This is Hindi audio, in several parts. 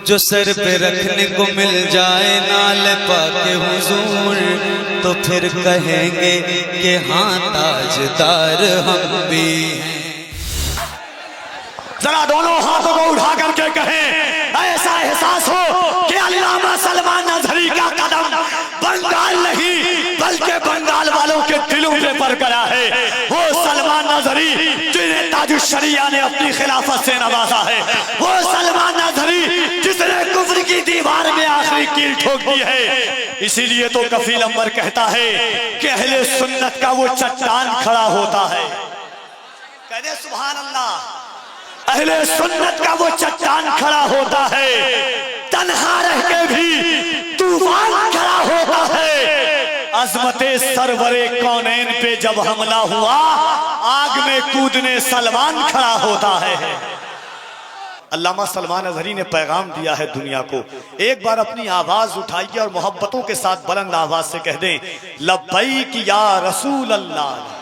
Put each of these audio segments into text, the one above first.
जो सर पे रखने को मिल जाए नाल पाके हुजूर, तो फिर कहेंगे कि हाँ ताजदार हम भी हैं। जरा दोनों हाथों को उठा करके कहें, ऐसा एहसास हो कि अल्लामा सलमान नजरी का कदम बंगाल नहीं बल्कि बंगाल वालों के दिलों में बरकरार है। वो सलमान नजरी जिन्हें ताजुश्शरिया ने अपनी खिलाफत से नवाजा है, वो सलमान नजरी जिसने कुफ्र की दीवार में आखिरी कील ठोक दी है। इसीलिए तो कफील अंबर कहता है कि अहले सुन्नत का वो चट्टान खड़ा होता है। कहते सुभान अल्लाह, अहले सुन्नत का वो चट्टान खड़ा होता है, तन्हा रह के भी तूफान खड़ा होता है। अजमते सरवरे कौनैन पे जब हमला हुआ, आग में कूदने सलमान खड़ा होता है। अल्लामा सलमान अज़हरी ने पैगाम दिया है दुनिया को। एक बार अपनी आवाज उठाइए और मोहब्बतों के साथ बुलंद आवाज से कह दें, लब्बैक या रसूल अल्लाह।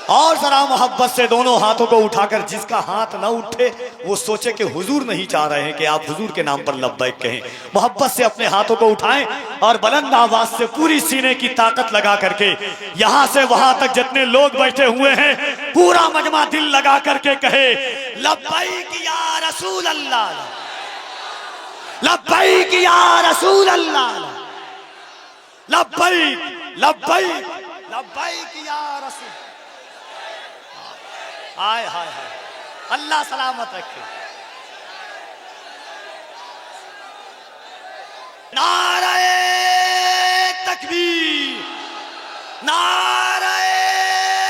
और जरा मोहब्बत से दोनों हाथों को उठाकर, जिसका हाथ ना उठे वो सोचे कि हुजूर नहीं चाह रहे हैं कि आप हुजूर के नाम पर लब्बैक कहें। मोहब्बत से अपने हाथों को उठाएं और बुलंद आवाज से पूरी सीने की ताकत लगा करके यहां से वहां तक जितने लोग बैठे हुए हैं, पूरा मजमा दिल लगा करके कहे, लब्बैक या रसूल अल्लाह, लब्बैक या रसूल अल्लाह, लब्बैक लब्बैक लब्बैक या रसूल। हाय हाय हाय, अल्लाह सलामत रखे। नारे तकबीर, नारे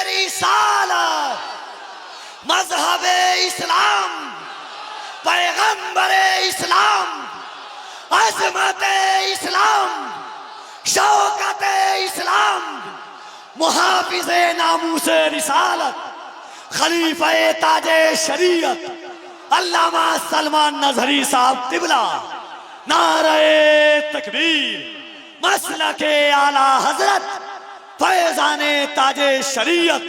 रिसालत, मज़हबे इस्लाम, पैगंबरे इस्लाम, अज़मते इस्लाम, शौकते इस्लाम, मुहाफिज़े नामूसे रिसालत, खलीफे ताजे शरीयत अल्लामा सलमान नजरी साहब तिबला। नारे तकबीर, मसलके आला हजरत, फैजाने ताजे शरीयत,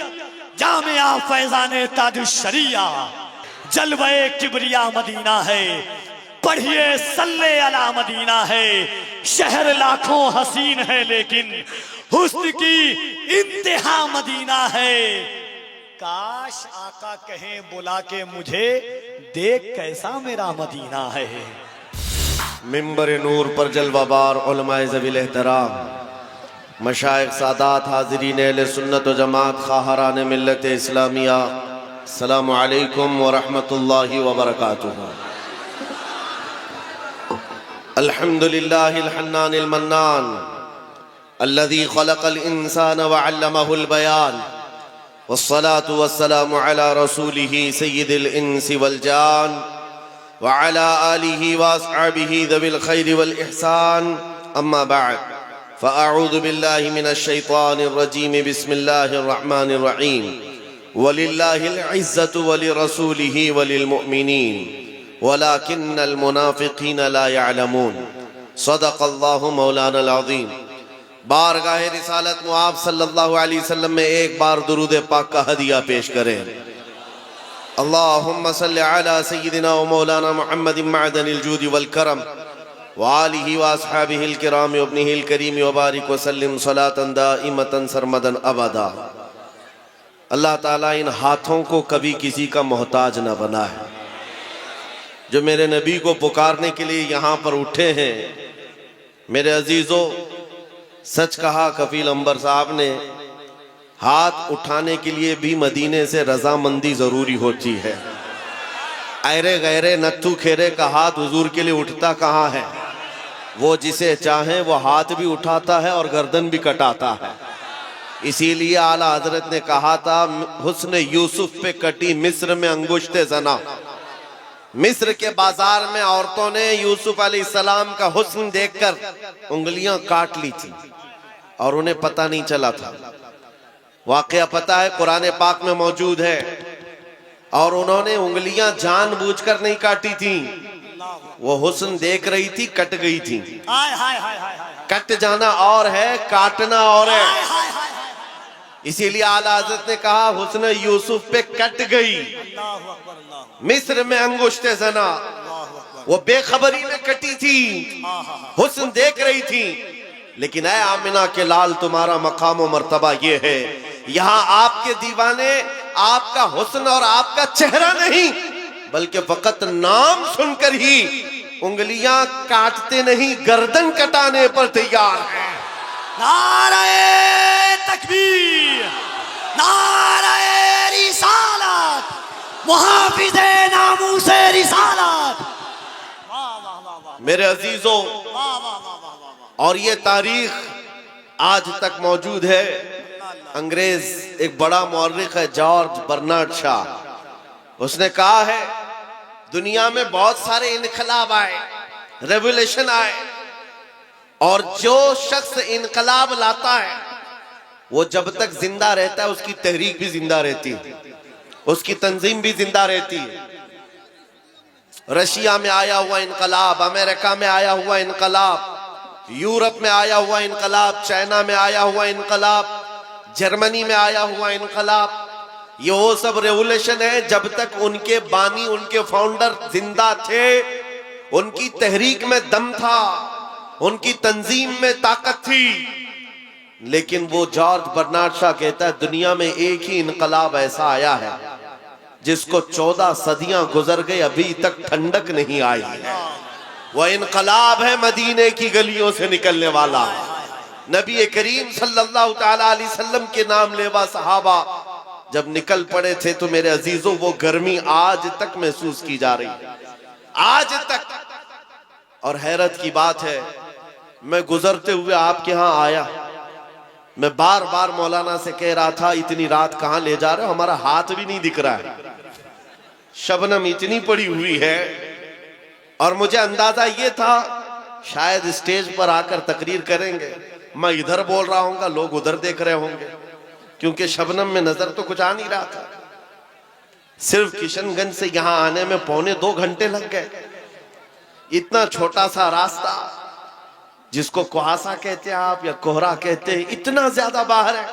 जामिया फैजाने ताजुश्शरिया। जलवे किबरिया मदीना है, पढ़िए सल्ले अला मदीना है। शहर लाखों हसीन है लेकिन हुस्न की इंतहा मदीना है। काश आका कहें बुला के मुझे, देख कैसा मेरा मदीना है। मिंबर नूर पर जलवाबार उलमाए ज़वील एहतराम, मशाइख सादात, हाज़रीन अहले सुन्नत व जमात, खाहरान मिल्लत इस्लामिया, अस्सलामु अलैकुम व रहमतुल्लाहि व बरकातुहू। अल्हम्दुलिल्लाहिल हन्नानिल मन्नान, अल्लज़ी खलक़ल इंसान व अल्लमहुल बयान, वस्सलातु वस्सलामु अला रसूलिही सय्यिदिल इंसी वल जान व अला आलिही व अस्हाबिही ज़विल खैरि वल इहसान, अम्मा बअद, फ़अऊज़ु बिल्लाहि मिनश शैतानिर रजीम, बिस्मिल्लाहिर रहमानिर रहीम। वलिल्लाहिल इज़्ज़तु व लिरसूलिही व लिलमुअ्मिनीन वलाकिन्नल मुनाफ़िक़ीन ला यअलमून। सदक़ल्लाहु मौलानल अज़ीम। बारगाह रिसालत मुआब सल्लल्लाहु अलैहि वसल्लम में एक बार दुरूद पाक का हदिया पेश करें। अल्लाहुम्मा सल्लि अला सय्यिदिना व मौलाना मुहम्मदिन मअदनिल जूदि वल करम व आलिहि व अस्हाबिहिल किराम व इब्निहिल करीम व बारिक व सल्लिम सलातन दाइमतन सरमदन अबदा। अल्लाह ताला इन हाथों को कभी किसी का मोहताज न बनाए, जो मेरे नबी को पुकारने के लिए यहाँ पर उठे हैं। मेरे अजीजों, सच कहा कफील अंबर साहब ने, हाथ उठाने के लिए भी मदीने से रजामंदी जरूरी होती है। ऐरे गैरे नत्थु खेरे का हाथ हुजूर के लिए उठता कहाँ है। वो जिसे चाहे वो हाथ भी उठाता है और गर्दन भी कटाता है। इसीलिए आला हजरत ने कहा था, हुस्न यूसुफ पे कटी मिस्र में अंगुश्ते जना। मिस्र के बाजार में औरतों ने यूसुफ अलैहिस्सलाम का हुस्न देखकर उंगलियां काट ली थी और उन्हें पता नहीं चला था। वाकया पता है, कुरान पाक में मौजूद है। और उन्होंने उंगलियां जानबूझकर नहीं काटी थी, वो हुस्न देख रही थी, कट गई थी। कट जाना और है, काटना और है। इसीलिए आला हज़रत ने कहा, हुस्न यूसुफ पे कट गई, मिस्र में अंगुश्ते जना। वो बेखबरी में कटी थी, हुस्न देख रही थी। लेकिन ऐ आमिना के लाल, तुम्हारा मकाम और मर्तबा ये है, यहाँ आपके दीवाने आपका हुस्न और आपका चेहरा नहीं, बल्कि फकत नाम सुनकर ही उंगलियां काटते नहीं, गर्दन कटाने पर तैयार है। नारे तकबीर, नारे रिसालत, मुहाफिज़े नामूसे रिसालत। मेरे अजीजों, और ये तारीख आज तक मौजूद है। अंग्रेज एक बड़ा मौर्रिख है, जॉर्ज बर्नार्ड शॉ, उसने कहा है दुनिया में बहुत सारे इनकलाब आए, रेवोल्यूशन आए, और जो शख्स इनकलाब लाता है वो जब तक जिंदा रहता है उसकी तहरीक भी जिंदा रहती है, उसकी तंजीम भी जिंदा रहती है। रशिया में आया हुआ इनकलाब, अमेरिका में आया हुआ इनकलाब, यूरोप में आया हुआ इनकलाब, चाइना में आया हुआ इनकलाब, जर्मनी में आया हुआ इनकलाब, ये वो सब रेवोल्यूशन है जब तक उनके बानी, उनके फाउंडर जिंदा थे, उनकी तहरीक में दम था, उनकी तंजीम में ताकत थी। लेकिन वो जॉर्ज बर्नार्ड शॉ कहता है दुनिया में एक ही इनकलाब ऐसा आया है जिसको 14 सदियां गुजर गई, अभी तक ठंडक नहीं आई है। वह इनकलाब है मदीने की गलियों से निकलने वाला। नबी करीम सल्लल्लाहु तआला अलैहि वसल्लम के नाम लेवा सहाबा जब निकल पड़े थे तो मेरे अजीजों वो गर्मी आज तक महसूस की जा रही है, आज तक। और हैरत की बात है, मैं गुजरते हुए आपके यहाँ आया, मैं बार बार मौलाना से कह रहा था इतनी रात कहाँ ले जा रहे हो, हमारा हाथ भी नहीं दिख रहा है, शबनम इतनी पड़ी हुई है। और मुझे अंदाजा ये था शायद स्टेज पर आकर तकरीर करेंगे, मैं इधर बोल रहा हूँगा, लोग उधर देख रहे होंगे, क्योंकि शबनम में नजर तो कुछ आ नहीं रहा था। सिर्फ किशनगंज से यहां आने में 1.25 घंटे लग गए। इतना छोटा सा रास्ता जिसको कुहासा कहते हैं आप या कोहरा कहते हैं, इतना ज्यादा बाहर है,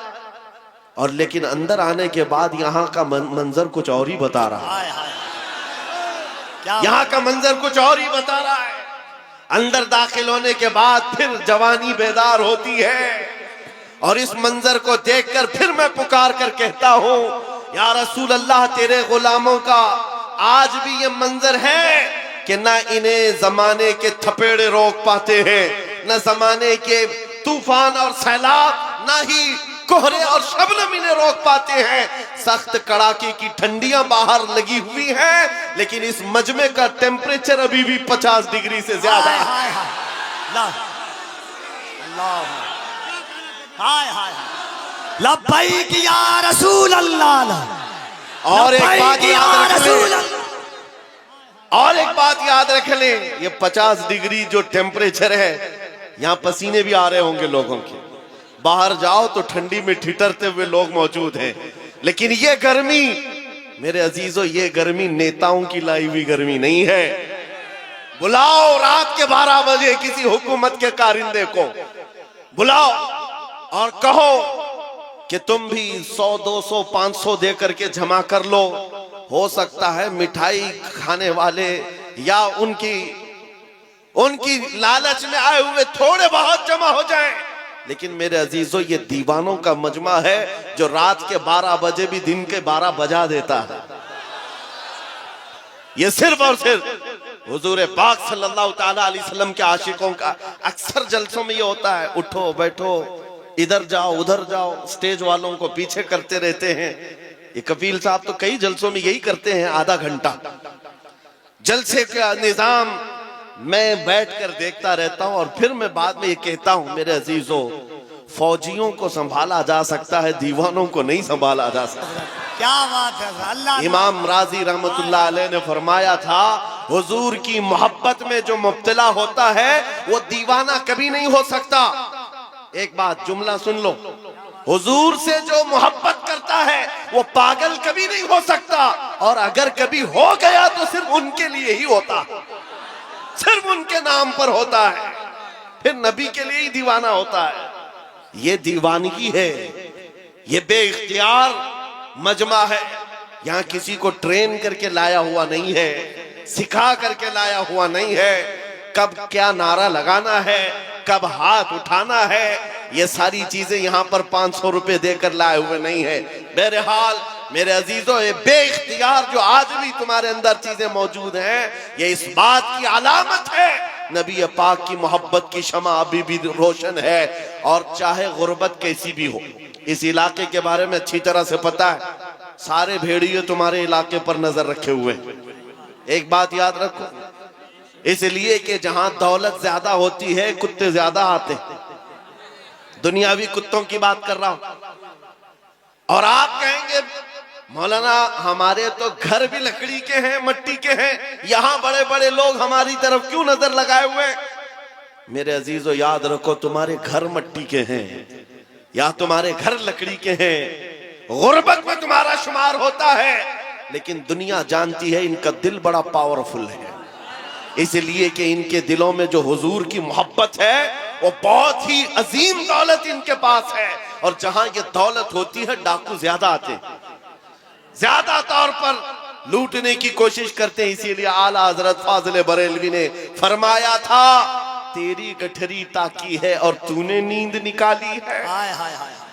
और लेकिन अंदर आने के बाद यहाँ का मंजर कुछ और ही बता रहा है। यहाँ का मंजर कुछ और ही बता रहा है। अंदर दाखिल होने के बाद फिर जवानी बेदार होती है, और इस मंजर को देखकर फिर मैं पुकार कर कहता हूँ या रसूल अल्लाह, तेरे गुलामों का आज भी ये मंजर है कि ना इन्हें जमाने के थपेड़े रोक पाते हैं, न जमाने के तूफान और सैलाब, ना ही कोहरे और शबनम इन्हें रोक पाते हैं। सख्त कड़ाके की ठंडियां बाहर लगी हुई हैं, लेकिन इस मजमे का टेम्परेचर अभी भी 50 डिग्री से ज्यादा है। लब्बैक या रसूल अल्लाह। और एक बात याद रख लें, और एक बात याद रख लें, ये 50 डिग्री जो टेम्परेचर है, यहाँ पसीने भी आ रहे होंगे लोगों के। बाहर जाओ तो ठंडी में ठिठुरते हुए लोग मौजूद हैं, लेकिन ये गर्मी मेरे अजीजों, ये गर्मी नेताओं की लाई हुई गर्मी नहीं है। बुलाओ रात के 12 बजे किसी हुकूमत के कारिंदे को, बुलाओ और कहो कि तुम भी 100, 200, 500 दे करके जमा कर लो। हो सकता है मिठाई खाने वाले या उनकी लालच में आए हुए थोड़े बहुत जमा हो जाएं, लेकिन मेरे अजीजों ये दीवानों का मजमा है जो रात के 12 बजे भी दिन के 12 बजा देता है। ये सिर्फ और सिर्फ हुजूर पाक सल्लल्लाहु ताला अलैहि वसल्लम के आशिकों का अक्सर जलसों में ये होता है, उठो बैठो, इधर जाओ उधर जाओ, स्टेज वालों को पीछे करते रहते हैं। ये कफील साहब तो कई जलसों में यही करते हैं, आधा घंटा जलसे का निजाम मैं बैठकर देखता रहता हूं, और फिर मैं बाद में ये कहता हूं मेरे अजीजों, फौजियों को संभाला जा सकता है, दीवानों को नहीं संभाला जा सकता। क्या बात है अल्लाह। इमाम राजी रहमतुल्लाह अलैह ने फरमाया था, हुजूर की मोहब्बत में जो मुब्तला होता है वो दीवाना कभी नहीं हो सकता। एक बात जुमला सुन लो, हुजूर से जो मोहब्बत करता है वो पागल कभी नहीं हो सकता, और अगर कभी हो गया तो सिर्फ उनके लिए ही होता, सिर्फ उनके नाम पर होता है, फिर नबी के लिए ही दीवाना होता है। ये दीवानगी है, ये बेइख्तियार मजमा है, यहाँ किसी को ट्रेन करके लाया हुआ नहीं है। सिखा करके लाया हुआ नहीं है। कब क्या नारा लगाना है, कब हाथ उठाना है, ये सारी चीजें यहाँ पर 500 रुपए देकर लाए हुए नहीं है। बहरहाल मेरे अजीजों, ये बेइख्तियार जो आज भी तुम्हारे अंदर चीजें मौजूद हैं, ये इस बात की अलामत है नबी पाक की मोहब्बत की शमा अभी भी रोशन है। और चाहे गुर्बत कैसी भी हो, इस इलाके के बारे में अच्छी तरह से पता है। सारे भेड़िए तुम्हारे इलाके पर नजर रखे हुए हैं। एक बात याद रखो, इसलिए कि जहां दौलत ज्यादा होती है कुत्ते ज्यादा आते हैं। दुनियावी कुत्तों की बात कर रहा हूं। और आप कहेंगे मौलाना हमारे तो घर भी लकड़ी के हैं, मट्टी के हैं, यहां बड़े बड़े लोग हमारी तरफ क्यों नजर लगाए हुए हैं? मेरे अजीजों, याद रखो, तुम्हारे घर मट्टी के हैं या तुम्हारे घर लकड़ी के हैं, गुर्बत में तुम्हारा शुमार होता है, लेकिन दुनिया जानती है इनका दिल बड़ा पावरफुल है। इसलिए कि इनके दिलों में जो हुजूर की मोहब्बत है वो बहुत ही अजीम दौलत इनके पास है। और जहां ये दौलत होती है डाकू ज्यादा आते हैं, ज्यादा तौर पर लूटने की कोशिश करते हैं। इसीलिए आला हजरत फाजिल बरेलवी ने फरमाया था, तेरी गठरी ताकी है और तूने नींद निकाली है।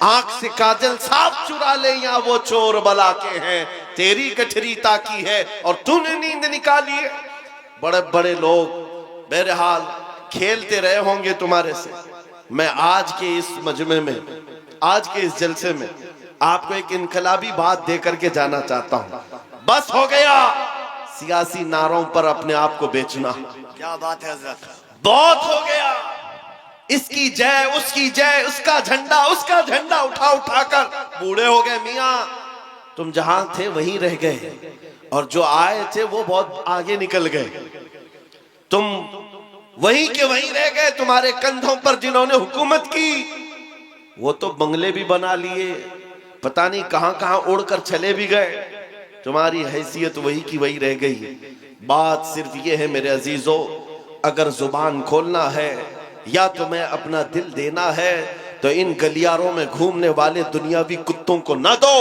आंख से काजल साफ चुरा ले या वो चोर बला के हैं, तेरी गठरी ताकी है और तूने नींद निकाली है। बड़े बड़े लोग बहरहाल खेलते रहे होंगे तुम्हारे से। मैं आज के इस मजमे में, आज के इस जलसे में आपको एक इनकलाबी बात दे करके जाना चाहता हूं। बस हो गया सियासी नारों पर अपने आप को बेचना। क्या बात है हजरत, बहुत हो गया। इसकी जय, उसकी जय, उसका झंडा उठा उठाकर बूढ़े हो गए। मियां तुम जहां थे वहीं रह गए, और जो आए थे वो बहुत आगे निकल गए। तुम वहीं के वहीं रह गए। तुम्हारे कंधों पर जिन्होंने हुकूमत की वो तो बंगले भी बना लिए, पता नहीं कहां कहां उड़कर चले भी गए। तुम्हारी हैसियत वही की वही रह गई। बात सिर्फ ये है मेरे अजीजों, अगर जुबान खोलना है या तुम्हें अपना दिल देना है तो इन गलियारों में घूमने वाले दुनियावी कुत्तों को न दो,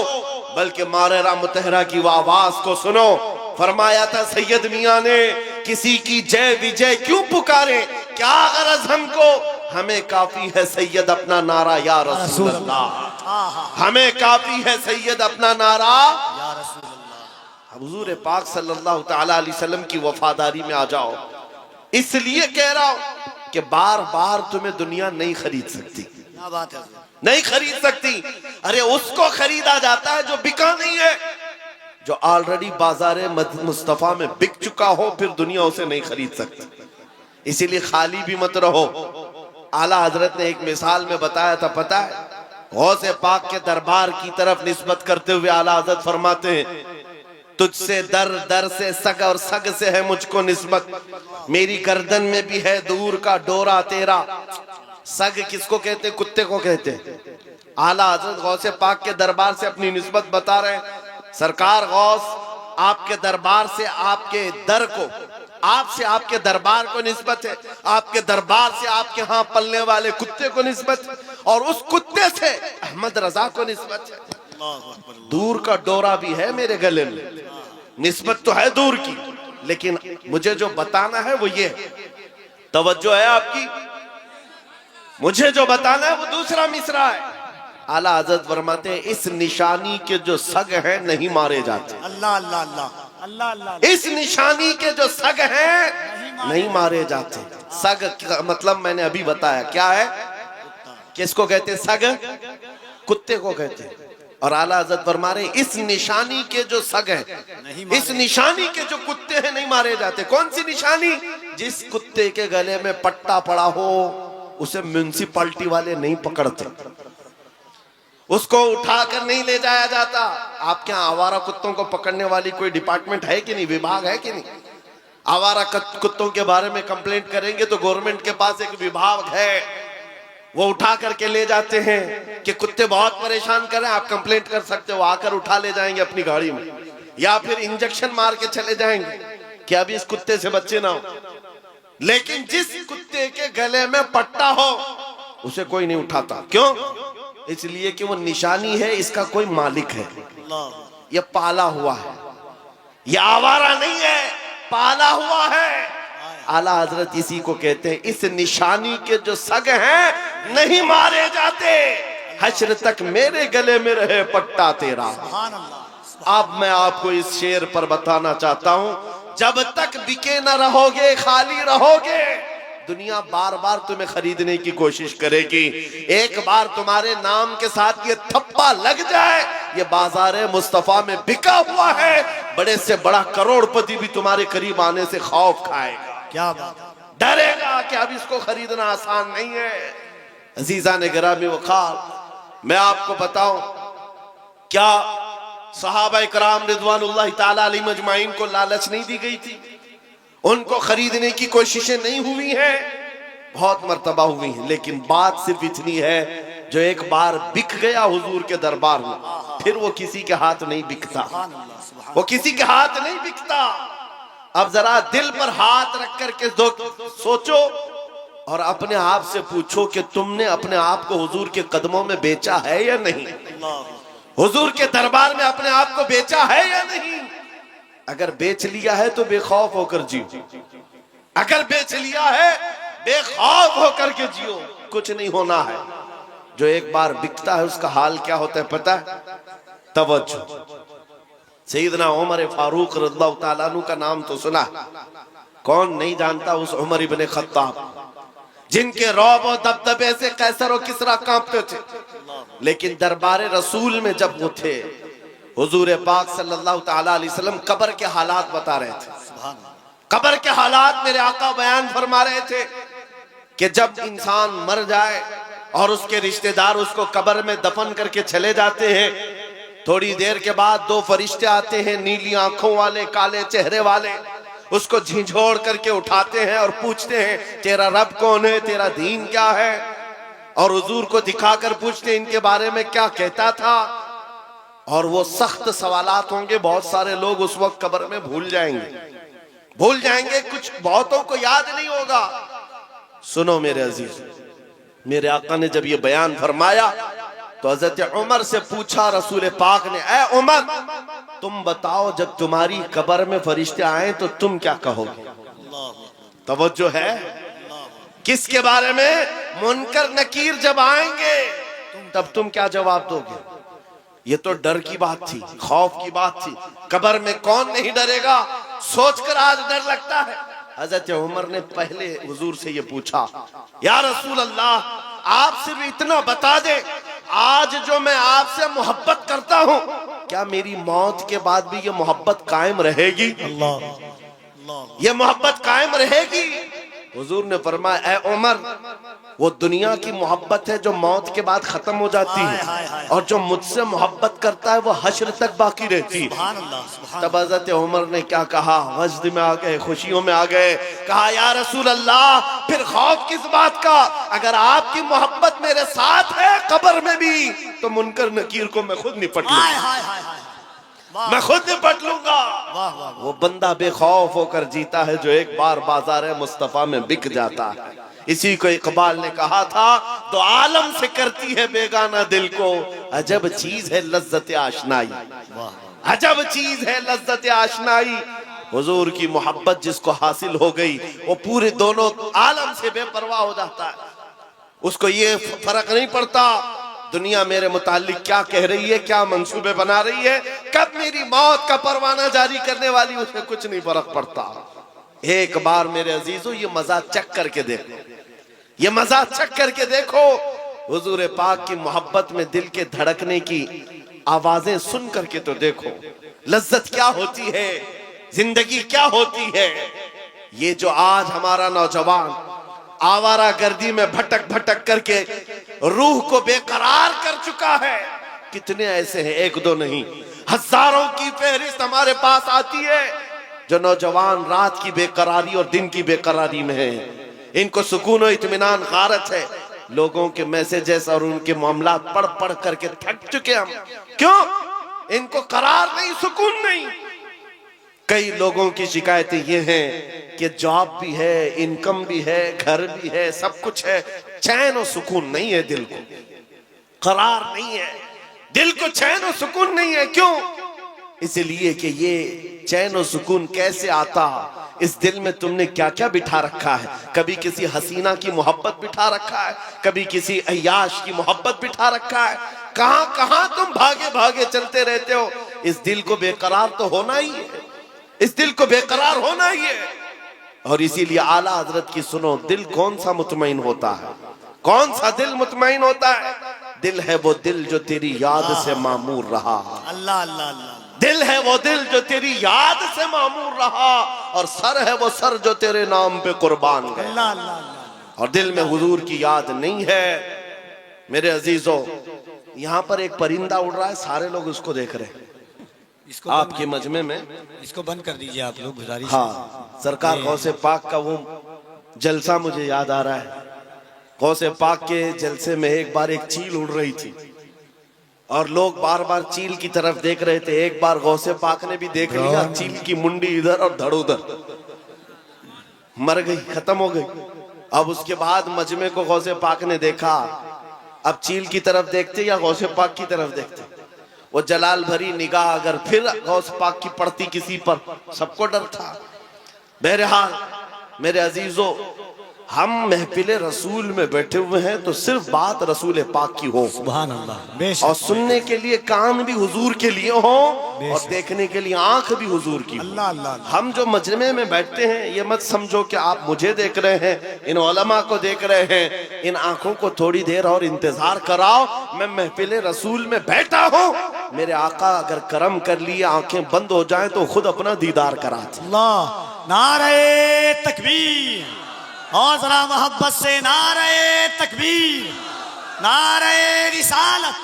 बल्कि मारेरा मुतहरा की वो आवाज को सुनो। फरमाया था सैयद मियां ने, किसी की जय विजय क्यों पुकारे, क्या गरज हमको, हमें काफी है सैयद अपना नारा या रसूल अल्लाह, हमें काफी है सैयद अपना नारा या रसूल अल्लाह। हुजूर पाक सल्लल्लाहु तआला अलैहि वसल्लम की वफादारी में आ जाओ। इसलिए कह रहा हूं कि बार बार तुम्हें दुनिया नहीं खरीद सकती। क्या बात है, नहीं खरीद सकती। अरे उसको खरीदा जाता है जो बिका नहीं है, जो ऑलरेडी बाजारे मुस्तफा में बिक चुका हो, फिर दुनिया उसे नहीं खरीद सकती। इसीलिए खाली भी मत रहो। आला हजरत ने एक मिसाल में बताया था, पता है, गौसे पाक के दरबार की तरफ निस्बत करते हुए आला हजरत फरमाते हैं, तुझसे दर दर से सग और सग से है मुझको निस्बत, मेरी गर्दन में भी है दूर का डोरा तेरा। सग किसको कहते? कुत्ते को कहते। आला हजरत गौसे पाक के दरबार से अपनी निस्बत बता रहे हैं। सरकार गौस आपके दरबार से आपके दर को, आपसे आपके दरबार को निस्बत है, आपके दरबार से आपके यहाँ पलने वाले कुत्ते को निस्बत है, और उस कुत्ते से अहमद रजा को निस्बत है। दूर का डोरा भी है मेरे गले में, निस्बत तो है दूर की, लेकिन मुझे जो बताना है वो ये, तवज्जो है आपकी, मुझे जो बताना है वो दूसरा मिसरा है। आला हजरत फरमाते हैं, इस निशानी के जो सग हैं नहीं मारे जाते। अल्लाह अल्लाह अल्लाह अल्लाह अल्लाह। इस निशानी के जो सग हैं नहीं मारे जाते। सग का मतलब मैंने अभी बताया क्या है, किसको कहते? सग, कुत्ते को कहते। और आला हजरत फरमा रहे, इस निशानी के जो सग हैं, इस निशानी के जो कुत्ते हैं नहीं मारे जाते। कौन सी निशानी? जिस कुत्ते के गले में पट्टा पड़ा हो उसे म्युनिसिपैलिटी वाले नहीं पकड़ते, उसको उठाकर नहीं ले जाया जाता। आपके यहाँ आवारा कुत्तों को पकड़ने वाली कोई डिपार्टमेंट है कि नहीं, विभाग है कि नहीं? आवारा कुत्तों के बारे में कंप्लेंट करेंगे तो गवर्नमेंट के पास एक विभाग है, वो उठा करके ले जाते हैं कि कुत्ते बहुत परेशान कर रहे हैं, आप कंप्लेंट कर सकते हो, आकर उठा ले जाएंगे अपनी गाड़ी में, या फिर इंजेक्शन मार के चले जाएंगे कि अभी इस कुत्ते से बच्चे ना हो। लेकिन जिस कुत्ते के गले में पट्टा हो उसे कोई नहीं उठाता। क्यों? इसलिए कि वो निशानी है, इसका कोई मालिक है, ये पाला हुआ है, ये आवारा नहीं है, पाला हुआ है। आला हजरत इसी को कहते हैं, इस निशानी के जो सग हैं नहीं मारे जाते, हश्र तक मेरे गले में रहे पट्टा तेरा। अब मैं आपको इस शेर पर बताना चाहता हूं, जब तक बिके न रहोगे, खाली रहोगे, दुनिया बार बार तुम्हें खरीदने की कोशिश करेगी। एक बार तुम्हारे नाम के साथ ये थप्पा लग जाए, ये बाजार मुस्तफा में बिका हुआ है, बड़े से बड़ा करोड़पति भी तुम्हारे करीब आने से खौफ खाएगा। क्या बात, डरेगा कि अब इसको खरीदना आसान नहीं है। अजीजा ने गिरामी वखार, मैं आपको बताऊं, क्या सहाबा इकराम रिजवानुल्लाह ताला अलैहिम अजमाइन को लालच नहीं दी गई थी? उनको खरीदने की कोशिशें नहीं हुई हैं? बहुत मर्तबा हुई हैं, लेकिन बात सिर्फ इतनी है, जो एक बार बिक गया हुजूर के दरबार में, फिर वो किसी के हाथ नहीं बिकता, वो किसी के हाथ नहीं बिकता। अब जरा दिल पर हाथ रख करके सोचो और अपने आप से पूछो कि तुमने अपने आप को हुजूर के कदमों में बेचा है या नहीं? हुजूर के दरबार में अपने आप को बेचा है या नहीं? अगर बेच लिया है तो बेखौफ होकर जियो, अगर बेच लिया है बेखौफ होकर के जियो, कुछ नहीं होना है। जो एक बार बिकता है उसका हाल क्या होता है पता है? तवज्जो, सैयदना उमर फारूक रज़ियल्लाहु ताला अन्हु का नाम तो सुना, कौन नहीं जानता उस उमर इब्ने खत्ताब, जिनके रौब और दबदबे से कैसर और किसरा कांपते थे। लेकिन दरबार रसूल में जब वो थे, हुजूर पाक सल्लल्लाहु ताला अलैहि वसल्लम कब्र के हालात बता रहे थे। कब्र के हालात मेरे आका बयान फरमा रहे थे कि जब इंसान मर जाए और उसके रिश्तेदार उसको कब्र में दफन करके चले जाते हैं, थोड़ी देर के बाद दो फरिश्ते आते हैं, नीली आंखों वाले, काले चेहरे वाले, उसको झिझोड़ करके उठाते हैं और पूछते हैं तेरा रब कौन है, तेरा दीन क्या है, और हुजूर को दिखाकर पूछते हैं इनके बारे में क्या कहता था। और वो सख्त सवालात होंगे, बहुत सारे लोग उस वक्त कब्र में भूल जाएंगे, कुछ बहुतों को याद नहीं होगा। सुनो मेरे अजीज, मेरे आका ने जब ये बयान फरमाया तो हजरत उमर से पूछा रसूल पाक ने, ऐ उमर तुम बताओ जब तुम्हारी कब्र में फरिश्ते आए तो तुम क्या कहोगे? तवज्जो है, किसके बारे में? मुनकर नकीर जब आएंगे तब तुम क्या जवाब दोगे? ये तो डर की बात थी, खौफ की बात थी। कब्र में कौन नहीं डरेगा, सोचकर आज डर लगता है। हजरत उमर ने पहले हुजूर से ये पूछा, या रसूल अल्लाह आप सिर्फ इतना बता दे, आज जो मैं आपसे मोहब्बत करता हूँ, क्या मेरी मौत के बाद भी ये मोहब्बत कायम रहेगी? ये मोहब्बत कायम रहेगी? हुजूर ने फरमाया, ऐ उमर वो दुनिया की मोहब्बत है जो मौत के बाद खत्म हो जाती है, और जो मुझसे मोहब्बत करता है वो हश्र तक बाकी रहती है। तब हज़रत उमर ने क्या कहा, वजद में आ गए, खुशियों में आ गए, कहा या रसूल अल्लाह फिर खौफ किस बात का, अगर आपकी मोहब्बत मेरे साथ है कब्र में भी, तो मुनकर नकीर को मैं खुद निपट लूंगा, मैं खुद निपट लूंगा। वो बंदा बेखौफ होकर जीता है जो एक बार बाजार मुस्तफा में बिक जाता है। इसी को इकबाल ने कहा था, तो आलम से करती है बेगाना दिल को, अजब चीज है लज्जत आशनाई, अजब चीज है लज्जत आशनाई। हुजूर की मोहब्बत जिसको हासिल हो गई वो पूरे दोनों आलम से बेपरवाह हो जाता है, उसको ये फर्क नहीं पड़ता दुनिया मेरे मुतालिक क्या कह रही है, क्या मंसूबे बना रही है, कब मेरी मौत का परवाना जारी करने वाली, उसमें कुछ नहीं फर्क पड़ता। एक बार मेरे अजीजों ये मजा चख करके देखो, ये मजा चख करके देखो, हुजूर पाक की मोहब्बत में दिल के धड़कने की आवाजें सुन करके तो देखो, लज्जत क्या होती है, जिंदगी क्या होती है। ये जो आज हमारा नौजवान आवारा गर्दी में भटक भटक करके रूह को बेकरार कर चुका है, कितने ऐसे हैं, एक दो नहीं, हजारों की फहरिस्त हमारे पास आती है जो नौजवान रात की बेकरारी और दिन की बेकरारी में है। इनको सुकून और इत्मीनान गारत है, लोगों के मैसेजेस और उनके मामलात पढ़ पढ़ करके थक चुके हम। क्यों? इनको करार नहीं, सुकून नहीं। कई लोगों की शिकायतें ये हैं कि जॉब भी है, इनकम भी है, घर भी है, सब कुछ है, चैन और सुकून नहीं है, दिल को करार नहीं है, दिल को चैन और सुकून नहीं है। क्यों? इसलिए कि ये चैन और सुकून कैसे आता, इस दिल में तुमने क्या क्या बिठा रखा है। कभी किसी हसीना की मोहब्बत बिठा रखा है, कभी किसी अय्याश की मोहब्बत बिठा रखा है। कहां कहां तुम भागे भागे चलते रहते हो। इस दिल को बेकरार तो होना ही है, इस दिल को बेकरार होना ही है। और इसीलिए आला हजरत की सुनो, दिल कौन सा मुतमईन होता है, कौन सा दिल मुतमईन होता है। दिल है वो दिल जो तेरी याद से मामूर रहा। अल्लाह अल्लाह अल्लाह। दिल है वो दिल जो तेरी याद से मामूर रहा, और सर है वो सर जो तेरे नाम पे कुर्बान गया। अल्लाह अल्लाह अल्लाह। और दिल में हुजूर की याद नहीं है। मेरे अजीजों, यहाँ पर एक परिंदा उड़ रहा है, सारे लोग उसको देख रहे हैं। इसको आपके मजमे में इसको बंद कर दीजिए आप लोग, गुजारिश। हाँ, सरकार गौसे पाक का वो जलसा मुझे याद आ रहा है। गौसे पाक के जलसे में एक बार एक चील उड़ रही थी और लोग बार बार चील की तरफ देख रहे थे। एक बार गौसे पाक ने भी देख लिया, चील की मुंडी इधर और धड़ उधर, मर गई, खत्म हो गई। अब उसके बाद मजमे को गौसे पाक ने देखा। अब चील की तरफ देखते या गौसे पाक की तरफ देखते, वो जलाल भरी निगाह अगर फिर गौस पाक की पड़ती किसी पर, सबको डर था। बहरहाल मेरे अजीजों, हम महफिले रसूल में बैठे हुए हैं तो सिर्फ बात रसूल पाक की हो, सुभान अल्लाह। और सुनने के लिए कान भी हुजूर के लिए हो और देखने के लिए आंख भी हुजूर की हो। अल्लाह अल्लाह। हम जो मजमे में बैठते हैं, ये मत समझो कि आप मुझे देख रहे हैं, इन उलमा को देख रहे हैं। इन आंखों को थोड़ी देर और इंतजार कराओ। मैं महफिले रसूल में बैठा हूँ, मेरे आका अगर करम कर लिए आंखें बंद हो जाएं तो खुद अपना दीदार कराते। अल्लाह। नारे तकबीर, और जरा मोहब्बत से नारे तकबीर, नारे रिसालत,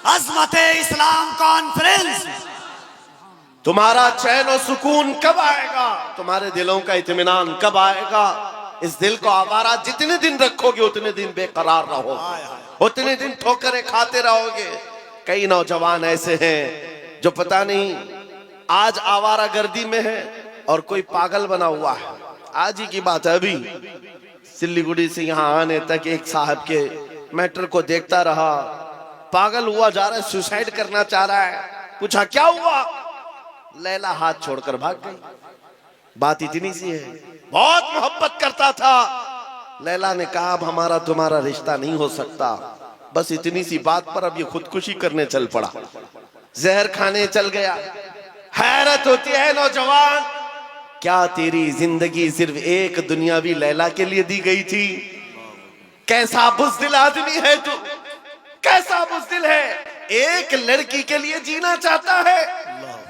अज़मत इस्लाम कॉन्फ्रेंस। तुम्हारा चैन और सुकून कब आएगा, तुम्हारे दिलों का इत्मीनान कब आएगा। इस दिल को आवारा जितने दिन रखोगे उतने दिन बेकरार रहोगे, उतने दिन ठोकरें खाते रहोगे। कई नौजवान ऐसे हैं जो पता नहीं आज आवारा गर्दी में है और कोई पागल बना हुआ है। आज ही की बात है, अभी सिल्लीगुड़ी से यहाँ आने तक एक साहब के मैटर को देखता रहा, पागल हुआ जा रहा है, सुसाइड करना चाह रहा है। पूछा क्या हुआ, लैला हाथ छोड़कर भाग गई। बात इतनी सी है, बहुत मोहब्बत करता था। लैला ने कहा अब हमारा तुम्हारा रिश्ता नहीं हो सकता। बस इतनी सी बात पर अब ये खुदकुशी करने चल पड़ा, जहर खाने चल गया। हैरत होती है नौजवान, क्या तेरी जिंदगी सिर्फ एक दुनियावी लैला के लिए दी गई थी। कैसा बुज़दिल आदमी है तू, कैसा बुज़दिल है, एक लड़की के लिए जीना चाहता है।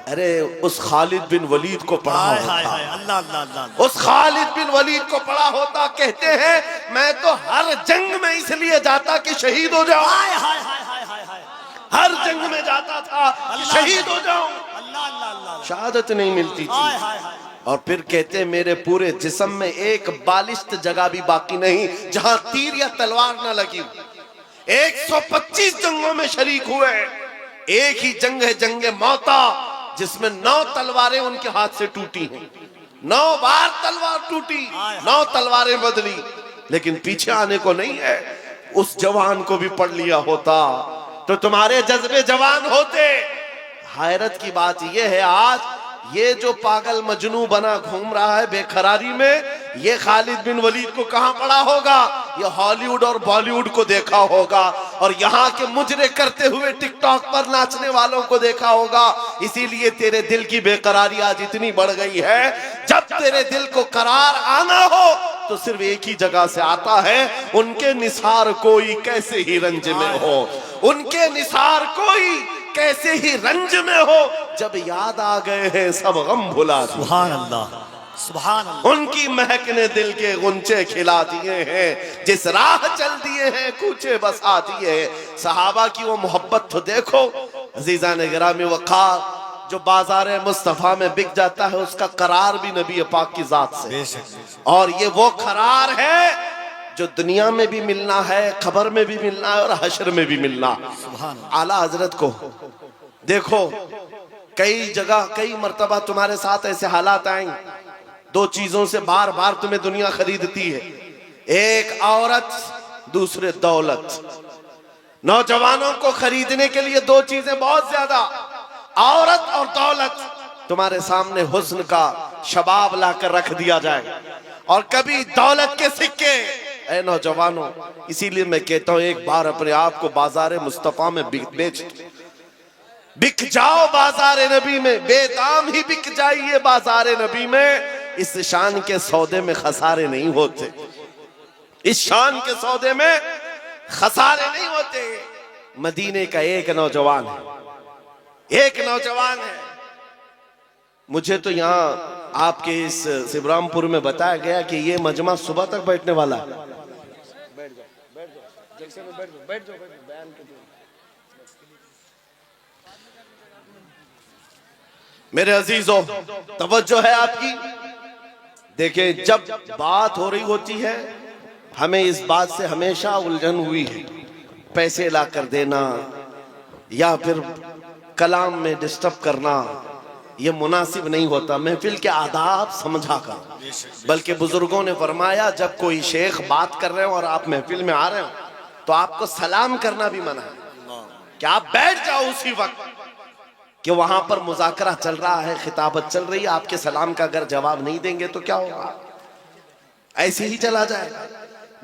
अरे उस खालिद बिन वलीद को पढ़ा होता, अल्लाह अल्लाह अल्लाह। उस खालिद बिन वलीद को पढ़ा होता। कहते हैं मैं तो हर जंग में इसलिए जाता कि शहीद हो जाऊं, हर जंग में जाता था कि शहीद हो जाऊं, शहादत नहीं मिलती थी। और फिर कहते मेरे पूरे जिस्म में एक बालिश्त जगह भी बाकी नहीं जहां तीर या तलवार न लगी। 125 जंगों में शरीक हुए, एक ही जंग है जंगे मौता, जिसमें 9 तलवारें उनके हाथ से टूटी हैं। 9 बार तलवार टूटी, 9 तलवारें बदली, लेकिन पीछे आने को नहीं है। उस जवान को भी पढ़ लिया होता तो तुम्हारे जज्बे जवान होते। हैरत की बात यह है, आज ये जो पागल मजनू बना घूम रहा है बेखरारी में, ये खालिद बिन वलीद को कहां पढ़ा होगा, ये हॉलीवुड और बॉलीवुड को देखा होगा, और यहाँ के मुजरे करते हुए टिकटॉक पर नाचने वालों को देखा होगा। इसीलिए तेरे दिल की बेकरारी आज इतनी बढ़ गई है। जब तेरे दिल को करार आना हो तो सिर्फ एक ही जगह से आता है, उनके निसार कोई कैसे ही रंज में हो, उनके निसार कोई कैसे ही रंज में हो। जब याद आ गए हैं सब गम भुला दिए। सुभान अल्लाह, सुभान अल्लाह। उनकी महक ने दिल के गुंचे खिला दिए हैं, जिस राह चल दिए हैं कूचे बसा दिए हैं। सहाबा की वो मोहब्बत तो देखो अजीज़ान गिरामी वक़ार, जो बाजार मुस्तफ़ा में बिक जाता है उसका करार भी नबी पाक की जात से। और ये वो करार है जो दुनिया में भी मिलना है, खबर में भी मिलना है और हशर में भी मिलना। आला हजरत को देखो, कई जगह कई मर्तबा तुम्हारे साथ ऐसे हालात आएंगे, 2 चीजों से बार बार तुम्हें दुनिया खरीदती है, एक औरत, दूसरे दौलत। नौजवानों को खरीदने के लिए 2 चीजें बहुत ज्यादा, औरत और दौलत। तुम्हारे सामने हुस्न का शबाब लाकर रख दिया जाए और कभी दौलत के सिक्के। ऐ नौजवानों, इसीलिए मैं कहता हूं एक बार अपने आप को बाजार मुस्तफा में बेच बिक जाओ, बाजार नबी में बेदाम ही बिक जाइए बाजार नबी में। इस शान के सौदे में खसारे नहीं होते, इस शान के सौदे में खसारे नहीं होते। मदीने का एक नौजवान है, एक नौजवान है। मुझे तो यहाँ आपके इस शिवरामपुर में बताया गया कि ये मजमा सुबह तक बैठने वाला है। मेरे अजीजों, तवज्जो है आपकी। देखिए, जब बात हो रही होती है, हमें इस बात से हमेशा उलझन हुई है, पैसे ला कर देना या फिर कलाम में डिस्टर्ब करना, यह मुनासिब नहीं होता। महफिल के आदाब समझा कर, बल्कि बुजुर्गों ने फरमाया जब कोई शेख बात कर रहे हो और आप महफिल में आ रहे हो तो आपको सलाम करना भी मना है कि आप बैठ जाओ उसी वक्त कि वहां पर मुज़ाकरा चल रहा है, खिताबत चल रही है। आपके सलाम का अगर जवाब नहीं देंगे तो क्या होगा, ऐसे ही चला जाएगा।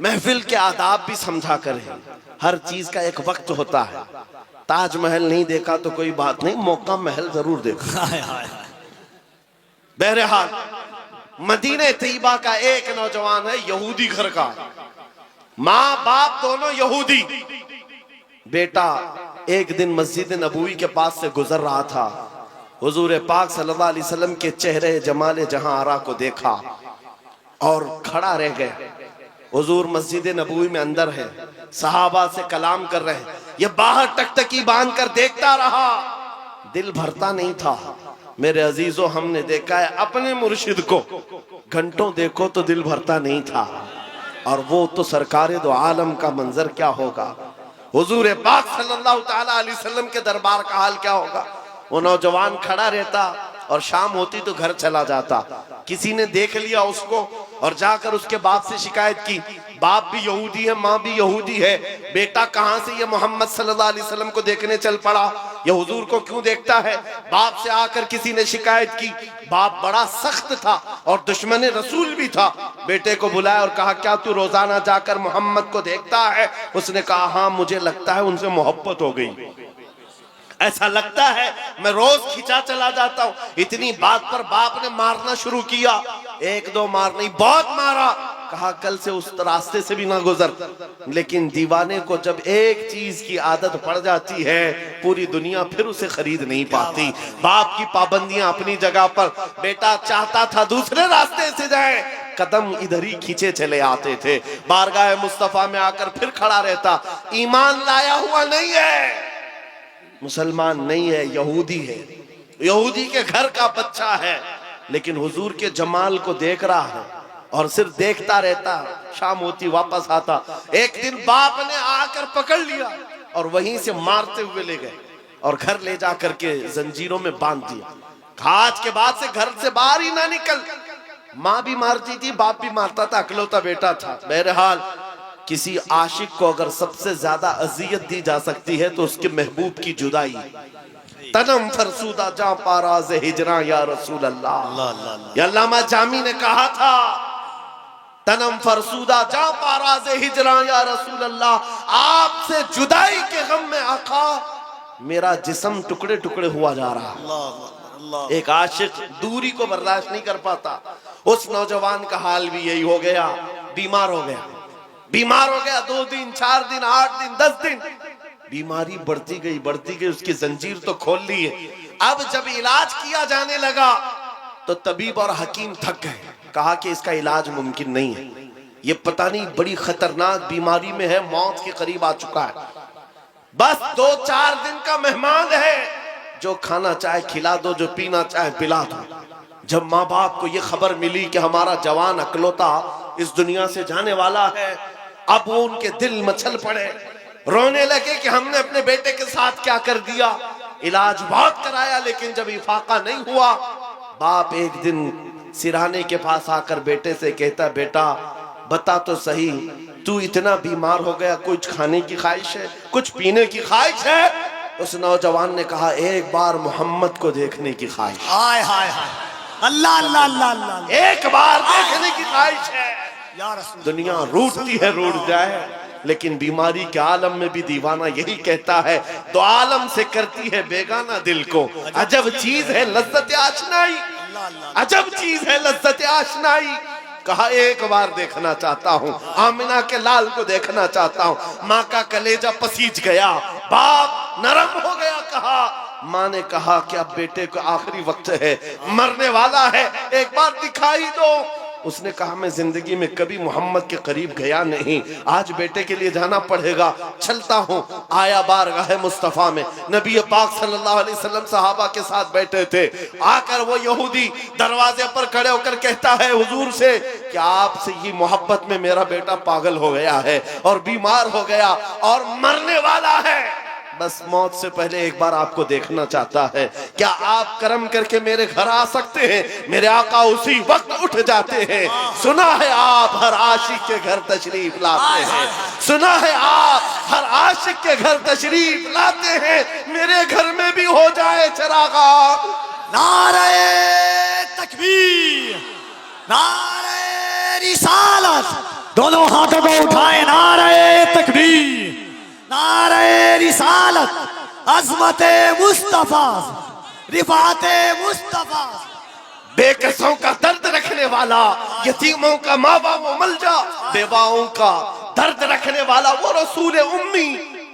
महफिल के आदाब भी समझा करें, हर चीज का एक वक्त होता है। ताजमहल नहीं देखा तो कोई बात नहीं, मौका महल जरूर देखा। बहरहाल, मदीने तैयबा का एक नौजवान है, यहूदी घर का, माँ बाप दोनों यहूदी। बेटा एक दिन मस्जिद नबवी के पास से गुजर रहा था, हुजूर पाक सल्लल्लाहु अलैहि वसल्लम के चेहरे जमाले जहां आरा को देखा और खड़ा रह गए। हुजूर मस्जिद नबवी में अंदर है, सहाबा से कलाम कर रहे हैं, ये बाहर टकटकी बांध कर देखता रहा, दिल भरता नहीं था। मेरे अजीजों, हमने देखा है अपने मुर्शिद को, घंटों देखो तो दिल भरता नहीं था, और वो तो सरकारे दो आलम का मंजर क्या होगा, हुजूर पाक सल्लल्लाहु ताला अलैहि वसल्लम के दरबार का हाल क्या होगा। वो नौजवान खड़ा रहता और शाम होती तो घर चला जाता। किसी ने देख लिया उसको और जाकर उसके बाप से शिकायत की, बाप भी यहूदी है, माँ भी यहूदी है, बेटा कहाँ से ये मोहम्मद सल्लल्लाहु अलैहि वसल्लम को देखने चल पड़ा, ये हुजूर को क्यों देखता है। बाप से आकर किसी ने शिकायत की, बाप बड़ा सख्त था और दुश्मन रसूल भी था। बेटे को बुलाया और कहा, क्या तू रोजाना जाकर मोहम्मद को देखता है। उसने कहा, हाँ मुझे लगता है उनसे मोहब्बत हो गई, ऐसा लगता है, मैं रोज खिंचा चला जाता हूँ। इतनी बात पर बाप ने मारना शुरू किया, एक दो मार नहीं, बहुत मारा। कहा, कल से उस रास्ते से भी ना गुजर। लेकिन दीवाने को जब एक चीज की आदत पड़ जाती है, पूरी दुनिया फिर उसे खरीद नहीं पाती। बाप की पाबंदियां अपनी जगह पर, बेटा चाहता था दूसरे रास्ते से जाए, कदम इधर ही खींचे चले आते थे। बारगाह मुस्तफा में आकर फिर खड़ा रहता, ईमान लाया हुआ नहीं है, मुसलमान नहीं है, यहूदी है, यहूदी के घर का बच्चा है, लेकिन हुजूर के जमाल को देख रहा है और सिर्फ देखता रहता। शाम होती वापस आता, एक दिन बाप ने आकर पकड़ लिया और वहीं से मारते हुए ले गए और घर ले जाकर के जंजीरों में बांध दिया। आज के बाद से घर से बाहर ही ना निकल। माँ भी मारती थी, बाप भी मारता था, अकलौता बेटा था। बहरहाल, किसी आशिक को अगर सबसे ज्यादा अजियत दी जा सकती है तो उसके महबूब की जुदाई। तनम फरसूदा जा पाराज़े हिजरा या रसूल अल्लाह। या अल्लामा जामी ने कहा था, तनम फरसूदा जा पाराज़े हिजरा या रसूल अल्लाह, आपसे जुदाई के गम में आका मेरा जिस्म टुकड़े टुकड़े हुआ जा रहा। एक आशिक दूरी को बर्दाश्त नहीं कर पाता। उस नौजवान का हाल भी यही हो गया, बीमार हो गया, बीमार हो गया। 2 दिन, 4 दिन, 8 दिन, 10 दिन, बीमारी बढ़ती गई, उसकी जंजीर तो खोल ली है। अब जब इलाज किया जाने लगा तो तबीब और हकीम थक गए, कहा कि इसका इलाज मुमकिन नहीं है, ये पता नहीं बड़ी खतरनाक बीमारी में है, मौत के करीब आ चुका है। बस 2-4 दिन का मेहमान है, जो खाना चाहे खिला दो, जो पीना चाहे पिला दो। जब माँ बाप को ये खबर मिली कि हमारा जवान अकलौता इस दुनिया से जाने वाला है, अब वो उनके दिल मचल पड़े, रोने लगे कि हमने अपने बेटे के साथ क्या कर दिया। इलाज बहुत कराया, लेकिन जब इफाका नहीं हुआ, बाप एक दिन सिरहाने के पास आकर बेटे से कहता, बेटा बता तो सही, तू इतना बीमार हो गया, कुछ खाने की ख्वाहिश है, कुछ पीने की ख्वाहिश है। उस नौजवान ने कहा एक बार मोहम्मद को देखने की ख्वाहिश, हाय हाय हाय, अल्लाह अल्लाह अल्लाह अल्लाह, एक बार देखने की ख्वाहिश है। या रसूल, दुनिया रूठती है रूठ जाए, लेकिन बीमारी के आलम में भी दीवाना यही कहता है, दो आलम से करती है बेगाना दिल को। अजब चीज है लज्जत आशनाई, अजब चीज है लज्जत आशनाई। कहा एक बार देखना चाहता हूँ, आमिना के लाल को देखना चाहता हूँ। माँ का कलेजा पसीज गया, बाप नरम हो गया। कहा, माँ ने कहा कि अब बेटे को आखिरी वक्त है, मरने वाला है, एक बार दिखाई दो। उसने कहा मैं जिंदगी में कभी मोहम्मद के करीब गया नहीं, आज बेटे के लिए जाना पड़ेगा, चलता हूँ। आया बारगाह मुस्तफा में, नबी पाक सल्लल्लाहु अलैहि वसल्लम सहाबा के साथ बैठे थे। आकर वो यहूदी दरवाजे पर खड़े होकर कहता है हुजूर से कि आपसे ये मोहब्बत में मेरा बेटा पागल हो गया है और बीमार हो गया और मरने वाला है, बस मौत से पहले एक बार आपको देखना चाहता है, क्या आप करम करके मेरे घर आ सकते हैं? मेरे आका उसी वक्त उठ जाते हैं। सुना है आप हर आशिक के घर तशरीफ लाते हैं, सुना है आप हर आशिक के घर तशरीफ लाते हैं, मेरे घर में भी हो जाए चरागा। नारे तकबीर, नारे रिसालत, दोनों हाथों को उठाए, नारे तकबीर, नारे रिसालत, अज़मत मुस्तफा, रिफात मुस्तफा। बेकसों का दर्द रखने वाला, यतीमों का माँ बाप मलजा, बेवाओं का दर्द रखने वाला वो रसूल उम्मी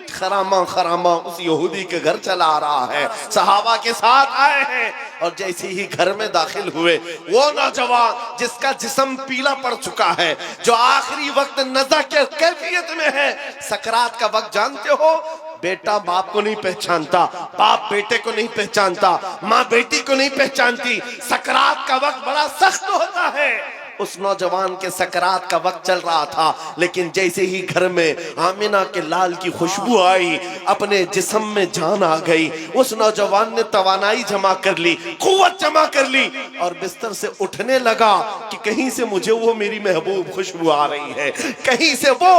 खरामा खरामा उस यहूदी के घर चला आ रहा है। सहाबा के साथ आए हैं और जैसे ही घर में दाखिल हुए, वो नौजवान जिसका जिस्म पीला पड़ चुका है, जो आखिरी वक्त नज़ा के कैफियत में है, सकरात का वक्त जानते हो, बेटा बाप को नहीं पहचानता, बाप बेटे को नहीं पहचानता, माँ बेटी को नहीं पहचानती। सकरात का वक्त बड़ा सख्त होता है। उस नौजवान के सकरात का वक्त चल रहा था, लेकिन जैसे ही घर में आमिना के लाल की खुशबू आई, अपने जिस्म में जान आ गई। उस नौजवान ने तवानाई जमा कर ली, कुव्वत जमा कर ली और बिस्तर से उठने लगा कि कहीं से मुझे वो मेरी महबूब खुशबू आ रही है, कहीं से वो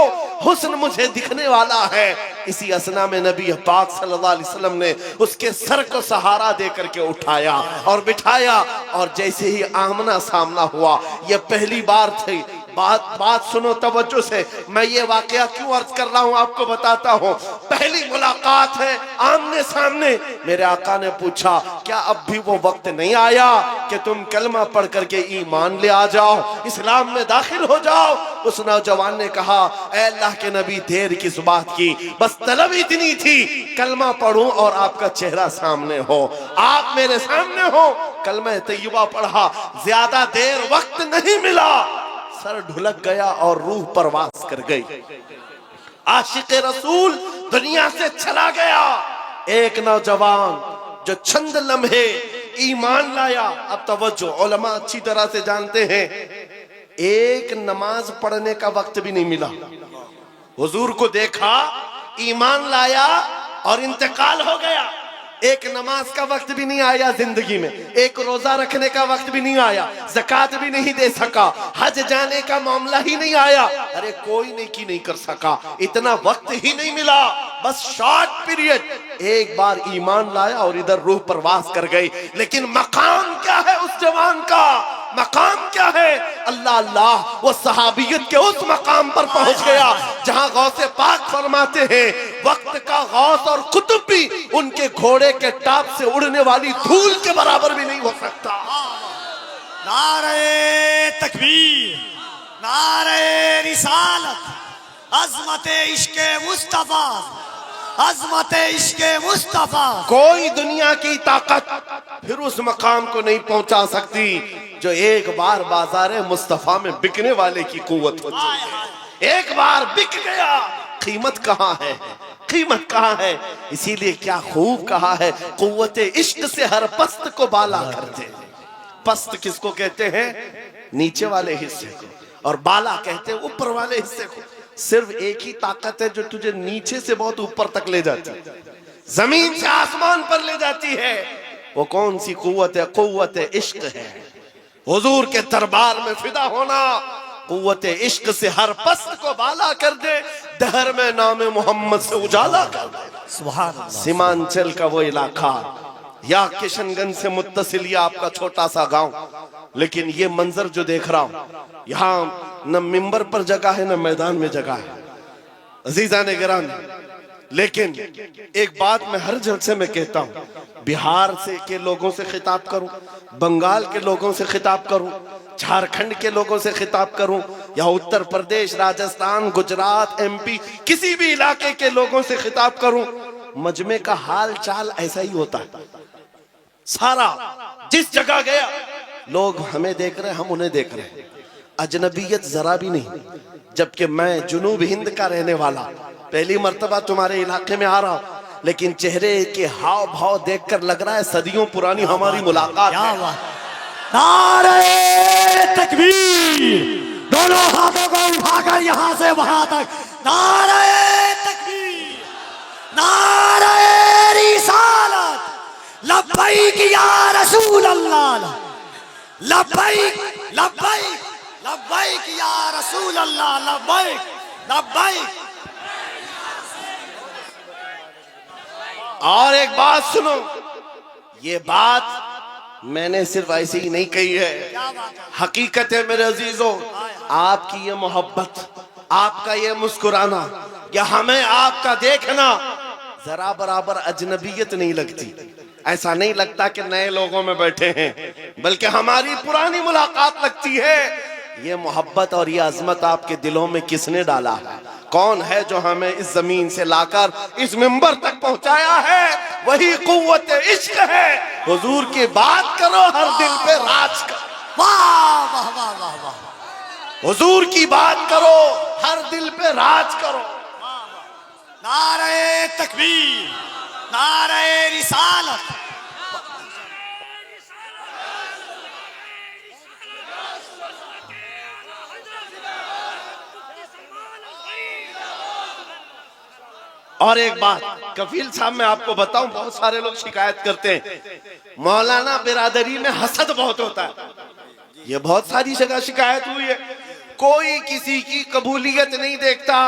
हुस्न मुझे दिखने वाला है। इसी असना में नबी पाक सल्लल्लाहु अलैहि वसल्लम ने उसके सर को सहारा देकर के उठाया और बिठाया, और जैसे ही आमना सामना हुआ, ये पहली बार थी। बात सुनो तवज्जो से, मैं ये वाकया क्यों अर्ज कर रहा हूँ आपको बताता हूँ। पहली मुलाकात है आमने सामने। मेरे आका ने पूछा क्या अब भी वो वक्त नहीं आया कि तुम कलमा पढ़ करके ईमान ले आ जाओ, इस्लाम में दाखिल हो जाओ? उस नौजवान ने कहा ऐ अल्लाह के नबी, देर किस बात की, बस तलब इतनी थी कलमा पढ़ूं और आपका चेहरा सामने हो, आप मेरे सामने हो। कलमा तैयबा पढ़ा, ज्यादा देर वक्त नहीं मिला, सर ढुलक गया और रूह परवास कर गई। आशिक रसूल दुनिया से चला गया। एक नौजवान जो चंद लम्हे ईमान लाया। अब तवज्जो, उलमा अच्छी तरह से जानते हैं, एक नमाज पढ़ने का वक्त भी नहीं मिला। हुजूर को देखा, ईमान लाया और इंतकाल हो गया। एक नमाज का वक्त भी नहीं आया जिंदगी में, एक रोजा रखने का वक्त भी नहीं आया, ज़कात भी नहीं दे सका, हज जाने का मामला ही नहीं आया। अरे कोई नेकी नहीं कर सका, इतना वक्त ही नहीं मिला, बस शॉर्ट पीरियड। एक बार ईमान लाया और इधर रूह परवास कर गई। लेकिन मकाम क्या है उस जवान का? मकाम क्या है? अल्लाह अल्लाह, वो सहाबियत के उस मकाम पर पहुंच गया जहां गौसे पाक फरमाते हैं वक्त का गौस और कुतुब भी उनके घोड़े के टाप से उड़ने वाली धूल के बराबर भी नहीं हो सकता। नारे तकबीर, नारे रिसालत, अज़मत इश्क़े मुस्तफा, अज़मत इश्क़े मुस्तफा। कोई दुनिया की ताकत फिर उस मकाम को नहीं पहुंचा सकती जो एक बार बाजार मुस्तफा में बिकने वाले की कुव्वत होती है। एक बार बिक गया, कीमत कहाँ है? कीमत कहाँ है? इसीलिए क्या खूब कहा है, कुव्वत इश्क से हर पस्त को बाला कर दे। पस्त किसको कहते हैं? नीचे वाले हिस्से को, और बाला कहते हैं ऊपर वाले हिस्से को। सिर्फ एक ही ताकत है जो तुझे नीचे से बहुत ऊपर तक ले जाती है, जमीन से आसमान पर ले जाती है। वो कौन सी कुव्वत है? कुव्वत इश्क है। हुजूर के दरबार में फिदा होना कुव्वत इश्क से हर पस्त को बाला कर दे, दहर में नाम मोहम्मद से उजाला कर दे। सुभान अल्लाह। सीमांचल का वो इलाका या किशनगंज से मुत्तसिल ये आपका छोटा सा गांव, लेकिन ये मंजर जो देख रहा हूं, यहाँ न मिंबर पर जगह है न मैदान में जगह है। अजीजा ने गिरानी, लेकिन एक बात मैं हर जलसे में कहता हूं, बिहार से के लोगों से खिताब करूं, बंगाल के लोगों से खिताब करूं, झारखंड के लोगों से खिताब करूं, या उत्तर प्रदेश, राजस्थान, गुजरात, एमपी, किसी भी इलाके के लोगों से खिताब करूं, मजमे का हाल चाल ऐसा ही होता है। सारा जिस जगह गया लोग हमें देख रहे हैं, हम उन्हें देख रहे हैं, अजनबियत जरा भी नहीं। जबकि मैं जुनूब हिंद का रहने वाला, पहली मर्तबा तुम्हारे इलाके में आ रहा हूं, लेकिन चेहरे के हाव भाव देखकर लग रहा है सदियों पुरानी हमारी मुलाकात है। नारे तकबीर, दोनों हाथों को उठाकर यहां से वहां तक नारे तकबीर, नारे रिसालत, लब्बैक या रसूल अल्लाह, लब्बैक लब्बैक लब्बैक या रसूल अल्लाह, लब्बैक लब्बैक। और एक बात सुनो, ये बात मैंने सिर्फ ऐसे ही नहीं कही है, हकीकत है मेरे अजीजों। आपकी ये मोहब्बत, आपका ये मुस्कुराना, या हमें आपका देखना जरा बराबर अजनबियत नहीं लगती। ऐसा नहीं लगता कि नए लोगों में बैठे हैं, बल्कि हमारी पुरानी मुलाकात लगती है। ये मोहब्बत और ये अजमत आपके दिलों में किसने डाला है? कौन है जो हमें इस जमीन से लाकर इस मिंबर तक पहुंचाया है? वही कुव्वत इश्क है। हुजूर की बात करो, हर दिल पे राज करो। वाह वाह वाह वाह वाह। हुजूर की बात करो, हर दिल पे राज करो। नारे तकबीर, नारे रिसालत। और एक बात कफील साहब मैं आपको बताऊं, बहुत सारे लोग शिकायत करते हैं मौलाना बिरादरी में हसद बहुत होता है। ये बहुत सारी जगह शिकायत हुई है, कोई किसी की कबूलियत नहीं देखता,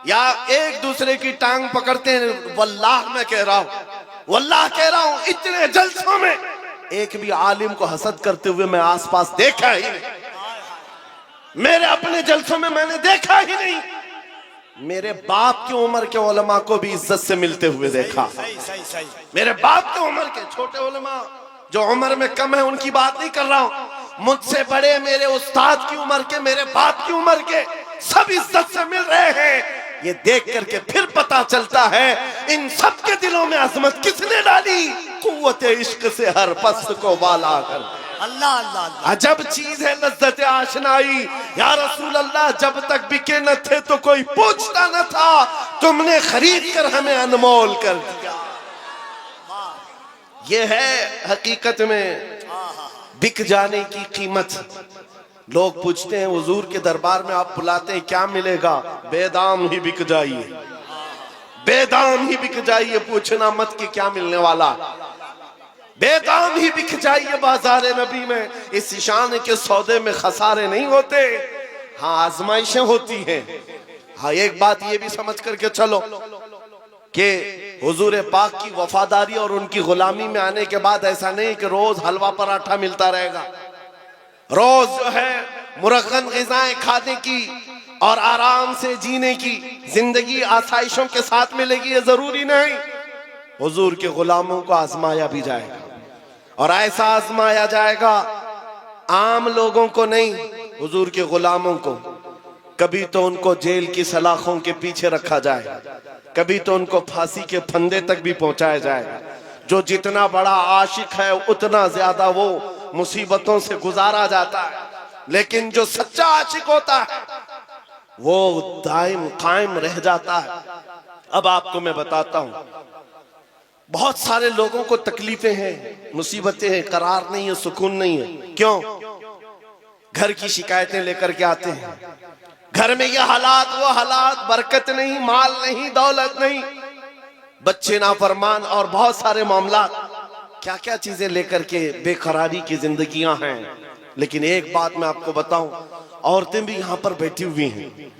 या एक दूसरे की टांग पकड़ते हैं। वल्लाह मैं कह रहा हूं, वल्लाह कह रहा हूं, इतने जलसों में एक भी आलिम को हसद करते हुए मैं आसपास देखा ही नहीं। मेरे अपने जलसों में मैंने देखा ही नहीं। मेरे बाप की उम्र के उलमा को भी इज्जत से मिलते हुए देखा। मेरे बाप की उम्र के छोटे उलमा जो उम्र में कम है उनकी बात नहीं कर रहा हूं, मुझसे बड़े मेरे उस्ताद की उम्र के, मेरे बाप की उम्र के, सब इज्जत से मिल रहे हैं। ये देख करके फिर पता चलता है इन सब के दिलों में अजमत किसने डाली? कुव्वत इश्क से हर पस्त को वाला कर। अल्लाह अल्लाह अल्लाह। अजब चीज है लज्जत आशनाई। या रसूल अल्लाह, जब तक बिके न थे तो कोई पूछता न था, तुमने खरीद कर हमें अनमोल कर दिया। ये है हकीकत में बिक जाने की कीमत। लोग पूछते हैं हुजूर के दरबार में आप बुलाते हैं क्या मिलेगा? बेदाम ही बिक जाइए, बेदाम ही बिक जाइए, पूछना मत कि क्या मिलने वाला। बेदाम ही बिक जाइए बाजार नबी में। इस शान के सौदे में खसारे नहीं होते, हाँ आजमाइशें होती हैं। हाँ एक बात ये भी समझ करके चलो कि हुजूर पाक की वफादारी और उनकी गुलामी में आने के बाद ऐसा नहीं कि रोज हलवा पराठा मिलता रहेगा। रोज जो है मुरक्कन ग़िज़ाएं खाने की और आराम से जीने की जिंदगी आसाइशों के साथ मिलेगी, ये जरूरी नहीं। हुजूर के गुलामों को आजमाया भी जाएगा, और ऐसा आजमाया जाएगा आम लोगों को नहीं, हुजूर के गुलामों को। कभी तो उनको जेल की सलाखों के पीछे रखा जाए, कभी तो उनको फांसी के फंदे तक भी पहुंचाया जाएगा। जो जितना बड़ा आशिक है उतना ज्यादा वो मुसीबतों से गुजारा जाता है, लेकिन जो सच्चा आशिक होता है वो दायम कायम रह जाता है। अब आपको मैं बताता हूं, बहुत सारे लोगों को तकलीफें हैं, मुसीबतें हैं, करार नहीं है, सुकून नहीं है। क्यों? घर की शिकायतें लेकर के आते हैं, घर में ये हालात वो हालात, बरकत नहीं, माल नहीं, दौलत नहीं, बच्चे नाफरमान और बहुत सारे मामला, क्या क्या चीजें लेकर के बेकरारी की जिंदगियां हैं। लेकिन एक बात मैं आपको बताऊं, औरतें भी यहां पर बैठी हुई हैं।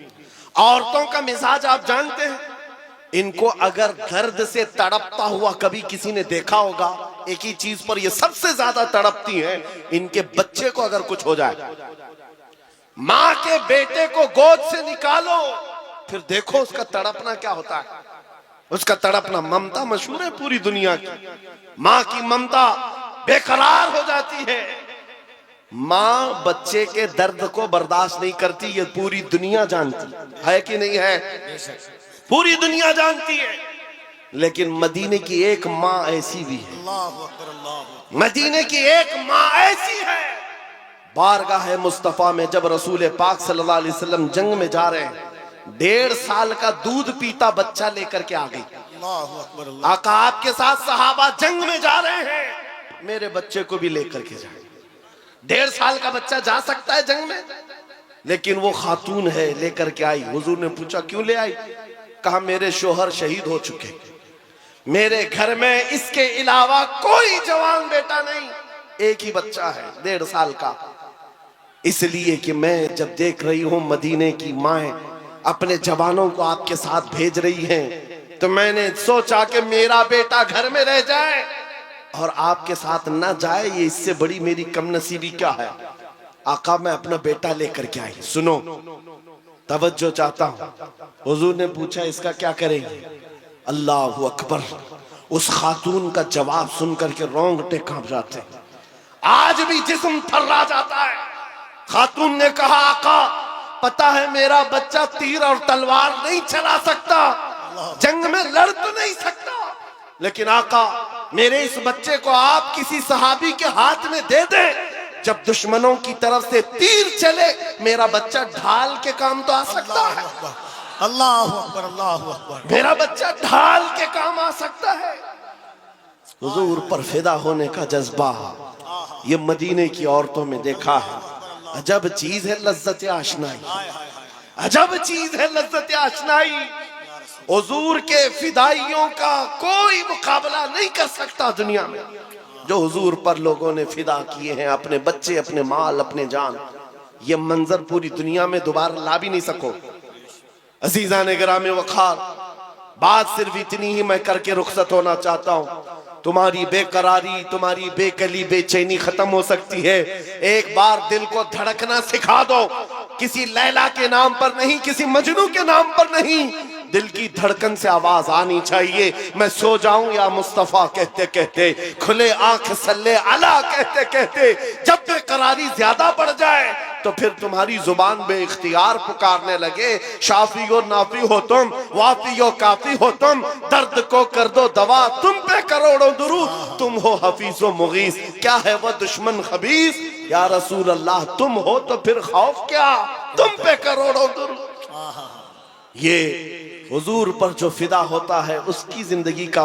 औरतों का मिजाज आप जानते हैं, इनको अगर दर्द से तड़पता हुआ कभी किसी ने देखा होगा, एक ही चीज पर ये सबसे ज्यादा तड़पती हैं, इनके बच्चे को अगर कुछ हो जाए। माँ के बेटे को गोद से निकालो, फिर देखो उसका तड़पना क्या होता है। उसका तड़पना, ममता मशहूर है पूरी दुनिया की। माँ की ममता बेकरार हो जाती है। माँ बच्चे के दर्द को बर्दाश्त नहीं करती, ये पूरी दुनिया जानती है कि नहीं है? पूरी दुनिया जानती है। लेकिन मदीने की एक माँ ऐसी भी है, मदीने की एक माँ ऐसी है। बारगाह मुस्तफा में जब रसूल पाक सल्लल्लाहु अलैहि वसल्लम जंग में जा रहे हैं, 1.5 साल का दूध पीता बच्चा लेकर के आ गई। आका आपके साथ सहाबा जंग में जा रहे हैं, मेरे बच्चे को भी लेकर के जाए। 1.5 साल का बच्चा जा सकता है जंग में? लेकिन वो खातून है, लेकर के आई। हुजूर ने पूछा क्यों ले आई? कहा मेरे शोहर शहीद हो चुके, मेरे घर में इसके अलावा कोई जवान बेटा नहीं, एक ही बच्चा है 1.5 साल का। इसलिए कि मैं जब देख रही हूं मदीने की माएं अपने जवानों को आपके साथ भेज रही हैं, तो मैंने सोचा कि मेरा बेटा घर में रह जाए और आपके साथ ना जाए, ये इससे बड़ी मेरी कमनसीबी क्या है। आका मैं अपना बेटा लेकर के आई। सुनो, तवज्जो चाहता हूं। हुजूर ने पूछा इसका क्या करेंगे? अल्लाहु अकबर। उस खातून का जवाब सुनकर के रोंगटे कांप जाते, आज भी जिस्म थर्रा जाता है। खातून ने कहा आका पता है मेरा बच्चा तीर और तलवार नहीं चला सकता, जंग में लड़ तो नहीं सकता, लेकिन आका मेरे इस बच्चे को आप किसी सहाबी के हाथ में दे दें, जब दुश्मनों की तरफ से तीर चले मेरा बच्चा ढाल के काम तो आ सकता है। अल्लाहु अकबर, अल्लाहु अकबर। मेरा बच्चा ढाल के काम आ सकता है। हुजूर पर फिदा होने का जज्बा ये मदीने की औरतों में देखा है। अजब चीज है लज्जत आशनाई, अजब चीज है लज्जत आशनाई। हुजूर के फिदाइयों का कोई मुकाबला नहीं कर सकता दुनिया में। जो हुजूर पर लोगों ने फिदा किए हैं, अपने बच्चे, अपने माल, अपने जान, ये मंजर पूरी दुनिया में दोबारा ला भी नहीं सको। अजीजा ने गिरामे वखार, बात सिर्फ इतनी ही मैं करके रुखसत होना चाहता हूँ। तुम्हारी बेकरारी, तुम्हारी बेकली, बेचैनी खत्म हो सकती है। एक बार दिल को धड़कना सिखा दो, किसी लैला के नाम पर नहीं, किसी मजनू के नाम पर नहीं, दिल की धड़कन से आवाज आनी चाहिए। मैं सो जाऊं या मुस्तफा कहते कहते, खुले आंख सल्ले अला कहते कहते, जब बेकरारी ज्यादा बढ़ जाए तो फिर तुम्हारी जुबान बेइख्तियार पुकारने लगे, शाफी और नाफी हो तुम, वाफी और काफी हो तुम, दर्द को कर दो दवा, तुम पे करोड़ों दुरूद, तुम हो हफीज व मुगीस, क्या है वह दुश्मन खबीस, या रसूल अल्लाह तुम हो तो फिर खौफ क्या, तुम पे करोड़ों दुरूद। ये हुजूर पर जो फिदा होता है उसकी जिंदगी का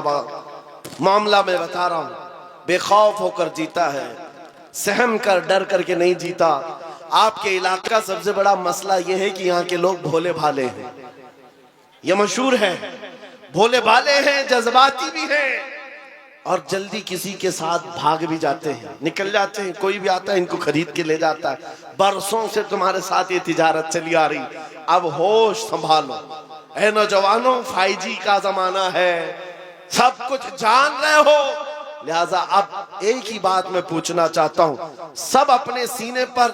मामला मैं बता रहा हूं। बेखौफ होकर जीता है, सहम कर डर करके नहीं जीता। आपके इलाके का सबसे बड़ा मसला यह है कि यहाँ के लोग भोले भाले हैं, ये मशहूर है। भोले भाले हैं, जज्बाती भी हैं और जल्दी किसी के साथ भाग भी जाते हैं, निकल जाते हैं। कोई भी आता है इनको खरीद के ले जाता है। बरसों से तुम्हारे साथ ये तिजारत चली आ रही, अब होश संभालो। ऐ नौजवानों, 5G का जमाना है, सब कुछ जान रहे हो, लिहाजा अब एक ही बात मैं पूछना चाहता हूं। सब अपने सीने पर,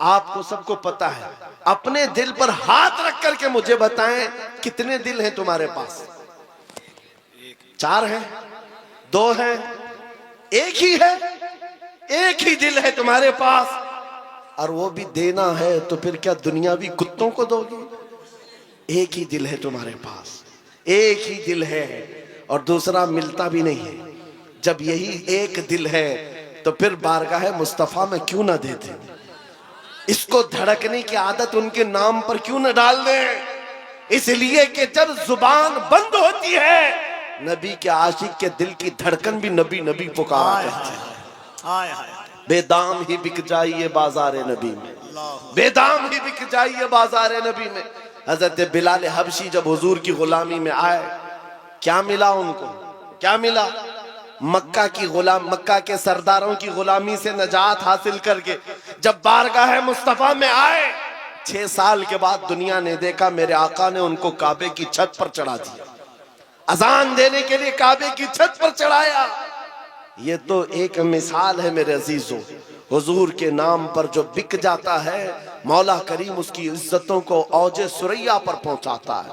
आपको सबको पता है, अपने दिल पर हाथ रख करके मुझे बताएं कितने दिल हैं तुम्हारे पास? 4 हैं, 2 हैं, एक ही है? एक ही दिल है तुम्हारे पास, और वो भी देना है तो फिर क्या दुनियावी कुत्तों को दोगे? एक ही दिल है तुम्हारे पास, एक ही दिल है और दूसरा मिलता भी नहीं है। जब यही एक दिल है तो फिर बारगाह मुस्तफा में क्यों ना देते? इसको धड़कने की आदत उनके नाम पर क्यों न डाल दें? इसलिए कि जब जुबान बंद होती है, नबी के आशिक के दिल की धड़कन भी नबी नबी पुकार करती है। बेदाम ही बिक जाइए बाजारे नबी में, बेदाम ही बिक जाइए बाजारे नबी में। हजरत बिलाल हबशी जब हुजूर की गुलामी में आए, क्या मिला उनको? क्या मिला? मक्का की गुलाम, मक्का के सरदारों की गुलामी से नजात हासिल करके जब बारगाह मुस्तफा में आए, 6 साल के बाद दुनिया ने देखा मेरे आका ने उनको काबे की छत पर चढ़ा दिया, अजान देने के लिए काबे की छत पर चढ़ाया। ये तो एक मिसाल है मेरे अजीजों। हुजूर के नाम पर जो बिक जाता है, मौला करीम उसकी इज्जतों को औजे सुरैया पर पहुंचाता है,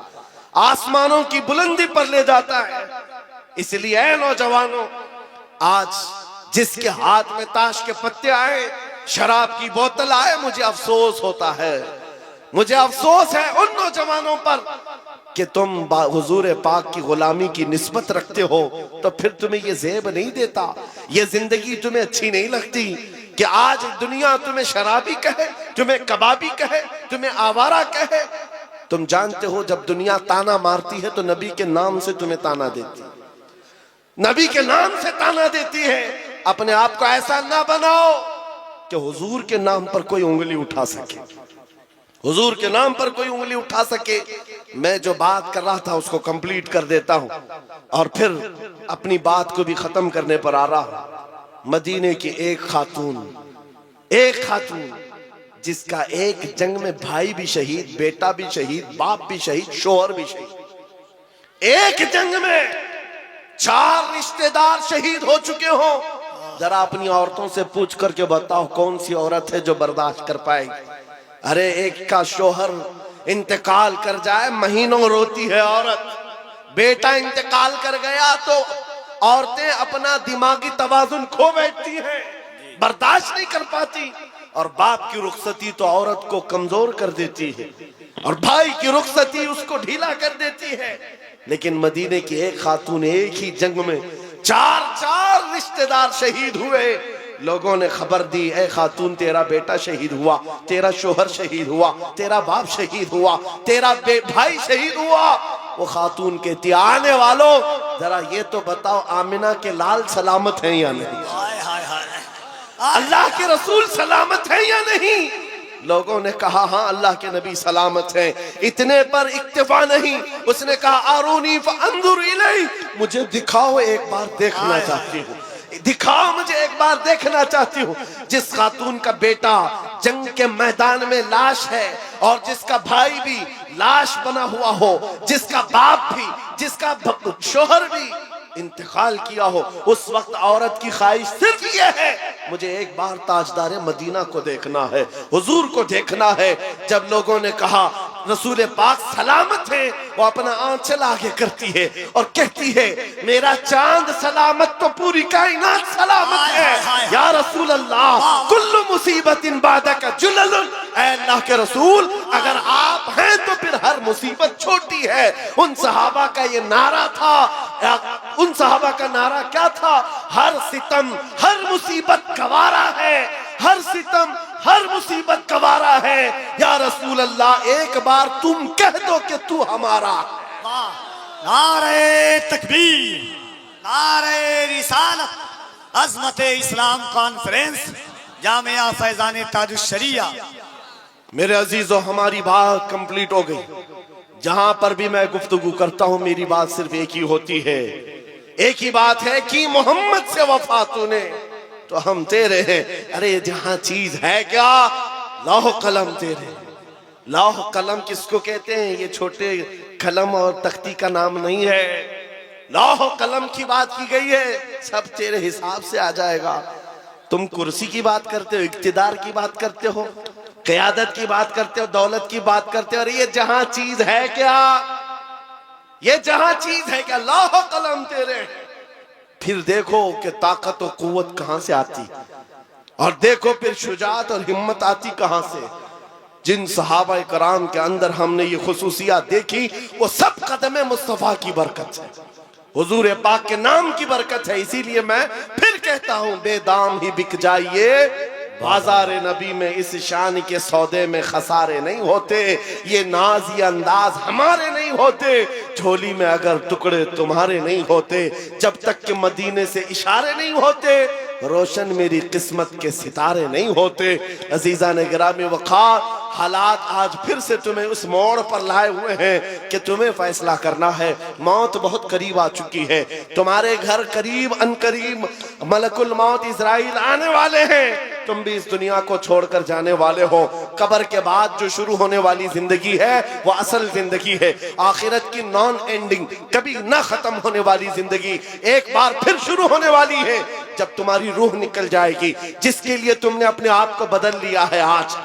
आसमानों की बुलंदी पर ले जाता है। इसलिए ऐ नौजवानों, आज जिसके हाथ में ताश के पत्ते आए, शराब की बोतल आए, मुझे अफसोस होता है, मुझे अफसोस है उन नौजवानों पर कि तुम हुजूर पाक की गुलामी की निस्बत रखते हो, तो फिर तुम्हें ये ज़ेब नहीं देता, ये जिंदगी तुम्हें अच्छी नहीं लगती कि आज दुनिया तुम्हें शराबी कहे, तुम्हें कबाबी कहे, तुम्हें आवारा कहे। तुम जानते हो जब दुनिया ताना मारती है तो नबी के नाम से तुम्हें ताना देती है, नबी के नाम से ताना देती है। अपने आप को ऐसा ना बनाओ कि हुजूर के नाम पर कोई उंगली उठा सके, हुजूर के नाम पर कोई उंगली उठा सके। मैं जो बात कर रहा था उसको कंप्लीट कर देता हूं और फिर अपनी बात को भी खत्म करने पर आ रहा हूं। मदीने की एक खातून जिसका एक जंग में भाई भी शहीद, बेटा भी शहीद, बाप भी शहीद, शोहर भी शहीद, एक जंग में 4 रिश्तेदार शहीद हो चुके हो। जरा अपनी औरतों से पूछ करके बताओ कौन सी औरत है जो बर्दाश्त कर पाएगी। अरे एक का शोहर इंतकाल कर जाए, महीनों रोती है औरत। बेटा इंतकाल कर गया तो औरतें अपना दिमागी तवाजुन खो बैठती हैं, बर्दाश्त नहीं कर पाती। और बाप की रुखसती तो औरत को कमजोर कर देती है और भाई की रुखसती उसको ढीला कर देती है। लेकिन मदीने की एक खातून एक ही जंग में 4 रिश्तेदार शहीद हुए। लोगों ने खबर दी, ए खातून तेरा बेटा शहीद हुआ, तेरा शोहर शहीद हुआ, तेरा बाप शहीद हुआ, तेरा भाई शहीद हुआ। वो खातून कहती, आने वालों जरा ये तो बताओ आमिना के लाल सलामत हैं या नहीं, अल्लाह के रसूल सलामत है या नहीं। लोगों ने कहा हाँ अल्लाह के नबी सलामत हैं। इतने पर इक्तिफा नहीं, उसने कहा आरूनी फअंजुर इलैहि, मुझे दिखाओ, एक बार देखना चाहती हूँ, दिखाओ मुझे, एक बार देखना चाहती हूँ। जिस खातून का बेटा जंग के मैदान में लाश है और जिसका भाई भी लाश बना हुआ हो, जिसका बाप भी, जिसका शोहर भी इंतकाल किया हो, उस वक्त औरत की ख्वाहिश सिर्फ ये है, मुझे एक बार ताजदार मदीना को देखना है, हुजूर को देखना है। जब लोगों ने कहा रसूल पाक सलामत है, वो अपना आंचल आगे करती है और कहती है मेरा चांद सलामत तो पूरी कायनात सलामत है। या रसूल अल्लाह कुल्लु मुसीबतिन बादका जुललुन, ऐ अल्लाह के रसूल अगर आप हैं तो फिर हर मुसीबत छोटी है। उन सहाबा का ये नारा था, उन सहाबा का नारा क्या था? हर सितम हर मुसीबत गवारा है, हर सितम हर मुसीबत गवारा है। या रसूल अल्लाह एक बार तुम कह दो कि तू हमारा। नारे तकबीर, नारे रिसालत, अज़मत इस्लाम कॉन्फ्रेंस, जामिया फैजान ताजुश शरिया। मेरे अजीजों, हमारी बात कंप्लीट हो गई। जहां पर भी मैं गुफ्तगू करता हूं मेरी बात सिर्फ एक ही होती है, एक ही बात है कि मोहम्मद से वफा तूने तो हम तेरे हैं। अरे जहां चीज है क्या, लौह कलम तेरे। लौह कलम किसको कहते हैं? ये छोटे कलम और तख्ती का नाम नहीं है, लौह कलम की बात की गई है। सब तेरे हिसाब से आ जाएगा। तुम कुर्सी की बात करते हो, इक्तिदार की बात करते हो, क़यादत की बात करते हो, दौलत की बात करते हो। अरे ये जहां चीज है क्या, ये जहां चीज है क्या, लौह कलम तेरे। फिर देखो कि ताकत और कुव्वत कहां से आती, और देखो फिर शुजाअत और हिम्मत आती कहां से। जिन सहाबा कराम के अंदर हमने ये खुसूसियात देखी, वो सब कदम मुस्तफा की बरकत है, हुजूर पाक के नाम की बरकत है। इसीलिए मैं फिर कहता हूं, बेदाम ही बिक जाइए बाजार नबी में, इस शान के सौदे में खसारे नहीं होते। ये नाज ये अंदाज हमारे नहीं होते, झोली में अगर टुकड़े तुम्हारे नहीं होते, जब तक कि मदीने से इशारे नहीं होते, रोशन मेरी किस्मत के सितारे नहीं होते। अजीजा ने गिरामी वक़ार, हालात आज फिर से तुम्हें उस मोड़ पर लाए हुए हैं कि तुम्हें फैसला करना है। मौत बहुत करीब आ चुकी है, तुम्हारे घर करीब अनकरीब मलकुल मौत इज़राइल आने वाले हैं। तुम भी इस दुनिया को छोड़कर जाने वाले हो। कब्र के बाद जो शुरू होने वाली जिंदगी है वो असल जिंदगी है। आखिरत की नॉन एंडिंग, कभी ना खत्म होने वाली जिंदगी एक बार फिर शुरू होने वाली है जब तुम्हारी रूह निकल जाएगी, जिसके लिए तुमने अपने आप को बदल लिया है। आज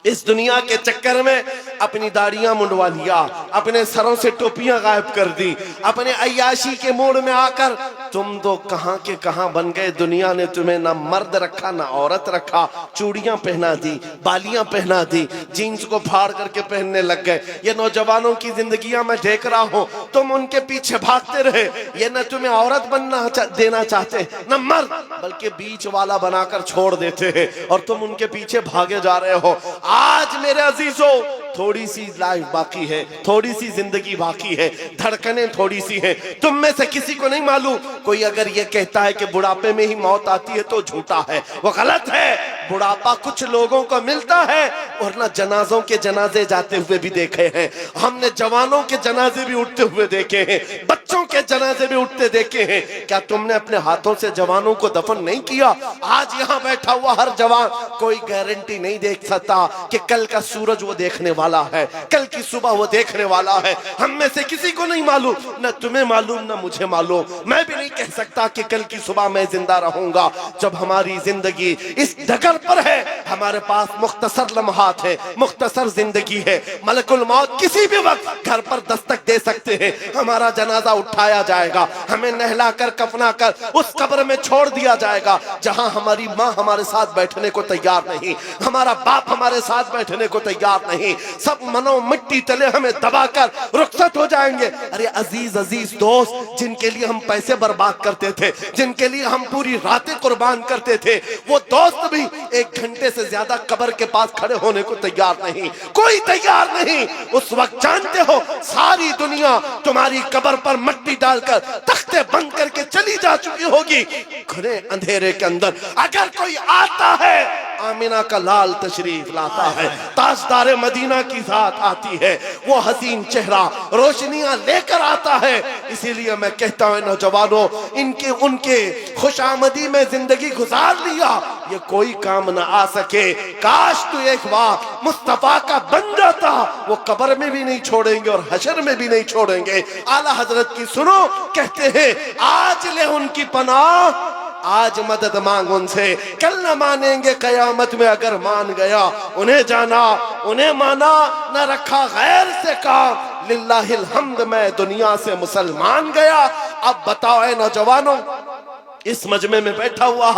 इस दुनिया के चक्कर में अपनी दाढ़ियां मुंडवा लिया, अपने सरों से टोपियां गायब कर दी, अपने अय्याशी के मूड में आकर तुम तो कहां के कहां बन गए। दुनिया ने तुम्हें ना मर्द रखा ना औरत रखा, चूड़ियां पहना दी, बालियां पहना दी, जीन्स को फाड़ करके पहनने लग गए। ये नौजवानों की जिंदगियां मैं देख रहा हूं, तुम उनके पीछे भागते रहे। ये न तुम्हें औरत बनना देना चाहते न मर्द, बल्कि बीच वाला बनाकर छोड़ देते हैं और तुम उनके पीछे भागे जा रहे हो। आज मेरे अजीजों थोड़ी सी लाइफ बाकी है, थोड़ी सी जिंदगी बाकी है, धड़कनें थोड़ी सी हैं। तुम में से किसी को नहीं मालूम, कोई अगर ये कहता है कि बुढ़ापे में ही मौत आती है तो झूठा है, वो गलत है। बुढ़ापा कुछ लोगों को मिलता है, वरना जनाजों के जनाजे जाते हुए भी देखे हैं हमने, जवानों के जनाजे भी उठते हुए देखे हैं, बच्चों के जनाजे भी उठते देखे हैं। क्या तुमने अपने हाथों से जवानों को दफन नहीं किया? आज यहाँ बैठा हुआ हर जवान कोई गारंटी नहीं देख सकता कि कल का सूरज वो देखने वाला है, कल की सुबह वो देखने वाला है। हम में से किसी को नहीं मालूम, न तुम्हें मालूम न मुझे मालूम। मैं भी नहीं कह सकता कि कल की सुबह मैं जिंदा रहूंगा। जब हमारी जिंदगी इस डगर पर है, हमारे पास मुख्तसर लम्हात है, मुख्तसर जिंदगी है। मलकुल मौत किसी भी वक्त घर पर दस्तक दे सकते हैं। हमारा जनाजा उठाया जाएगा, हमें नहला कर कफना कर उस कब्र में छोड़ दिया जाएगा जहां हमारी माँ हमारे साथ बैठने को तैयार नहीं, हमारा बाप हमारे साथ बैठने को तैयार नहीं। सब मनो मिट्टी तले हमें दबाकर रुखसत हो जाएंगे। अरे अजीज अजीज दोस्त, जिनके लिए हम पैसे बर्बाद करते थे, जिनके लिए हम पूरी रातें कुर्बान करते थे, वो दोस्त भी 1 घंटे से ज्यादा कब्र के पास खड़े होने को तैयार नहीं, कोई तैयार नहीं। उस वक्त जानते हो सारी दुनिया तुम्हारी कब्र पर मिट्टी डालकर तख्ते बंद करके चली जा चुकी होगी घने अंधेरे के अंदर। अगर कोई आता है, आमिना का लाल तशरीफ लाता है, ताजदार मदीना की जात आती है, वो हसीन चेहरा रोशनियां लेकर आता है। इसीलिए मैं कहता हूं नौजवानों, इनके उनके खुशामदी में जिंदगी गुजार लिया, ये कोई काम ना आ सके। काश तू एक बार मुस्तफा का बन जाता, वो कब्र में भी नहीं छोड़ेंगे और हशर में भी नहीं छोड़ेंगे। आला हजरत की सुनो, कहते हैं आज ले उनकी पनाह, आज मदद मांग उनसे, कल न मानेंगे कयामत में अगर मान गया। उन्हें जाना उन्हें माना, न रखा गैर से काम, लिल्लाहिल हम्द मैं दुनिया से मुसलमान गया। अब बताओ ऐ नौजवानों, इस मजमे में बैठा हुआ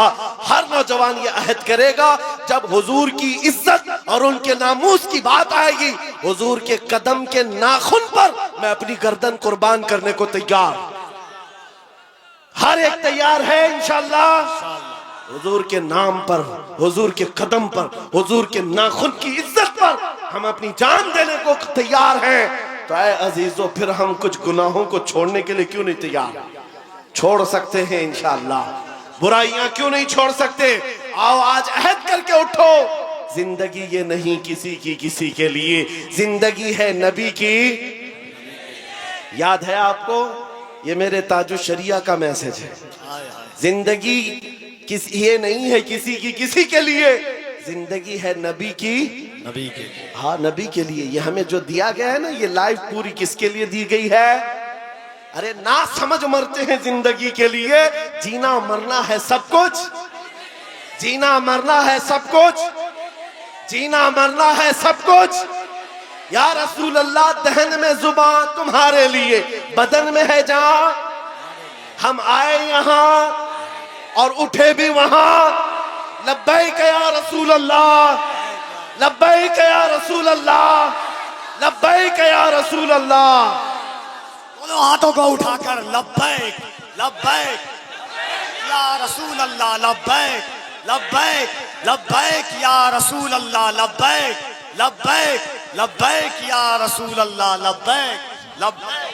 हर नौजवान ये अहद करेगा, जब हुजूर की इज्जत और उनके नामूस की बात आएगी, हुजूर के कदम के नाखून पर मैं अपनी गर्दन कुर्बान करने को तैयार। हर एक तैयार है इंशाअल्लाह। हुजूर के नाम पर, हुजूर के कदम पर, हुजूर के नाखून की इज्जत पर हम अपनी जान देने को तैयार हैं। तो ऐ अजीजों, फिर हम कुछ गुनाहों को छोड़ने के लिए क्यों नहीं तैयार? छोड़ सकते हैं इंशाअल्लाह। बुराइयां क्यों नहीं छोड़ सकते? आओ आज अहद करके उठो। जिंदगी ये नहीं किसी की किसी के लिए, जिंदगी है नबी की। याद है आपको, ये मेरे ताजु शरिया का मैसेज है। जिंदगी ये नहीं है किसी की किसी के लिए, जिंदगी है नबी की, नबी के लिए। हाँ, नबी के लिए। ये हमें जो दिया गया है ना, ये लाइफ पूरी किसके लिए दी गई है? अरे ना समझ मरते हैं जिंदगी के लिए। जीना मरना है सब कुछ, जीना मरना है सब कुछ, जीना मरना है सब कुछ। या रसूल अल्लाह, दहन में जुबान तुम्हारे लिए, बदन में है जान। हम आए यहाँ और उठे भी वहां। लब्बैक या रसूल अल्लाह, लब्बैक या रसूल अल्लाह, लब्बैक या रसूल अल्लाह। दोनों हाथों को उठाकर लब्बैक लब्बैक या रसूल अल्लाह, लब्बैक लब्बैक लब्बैक या रसूल अल्लाह, लब्बैक लब्बैक लब्बैक या रसूल अल्लाह, लब्बैक लब्बैक।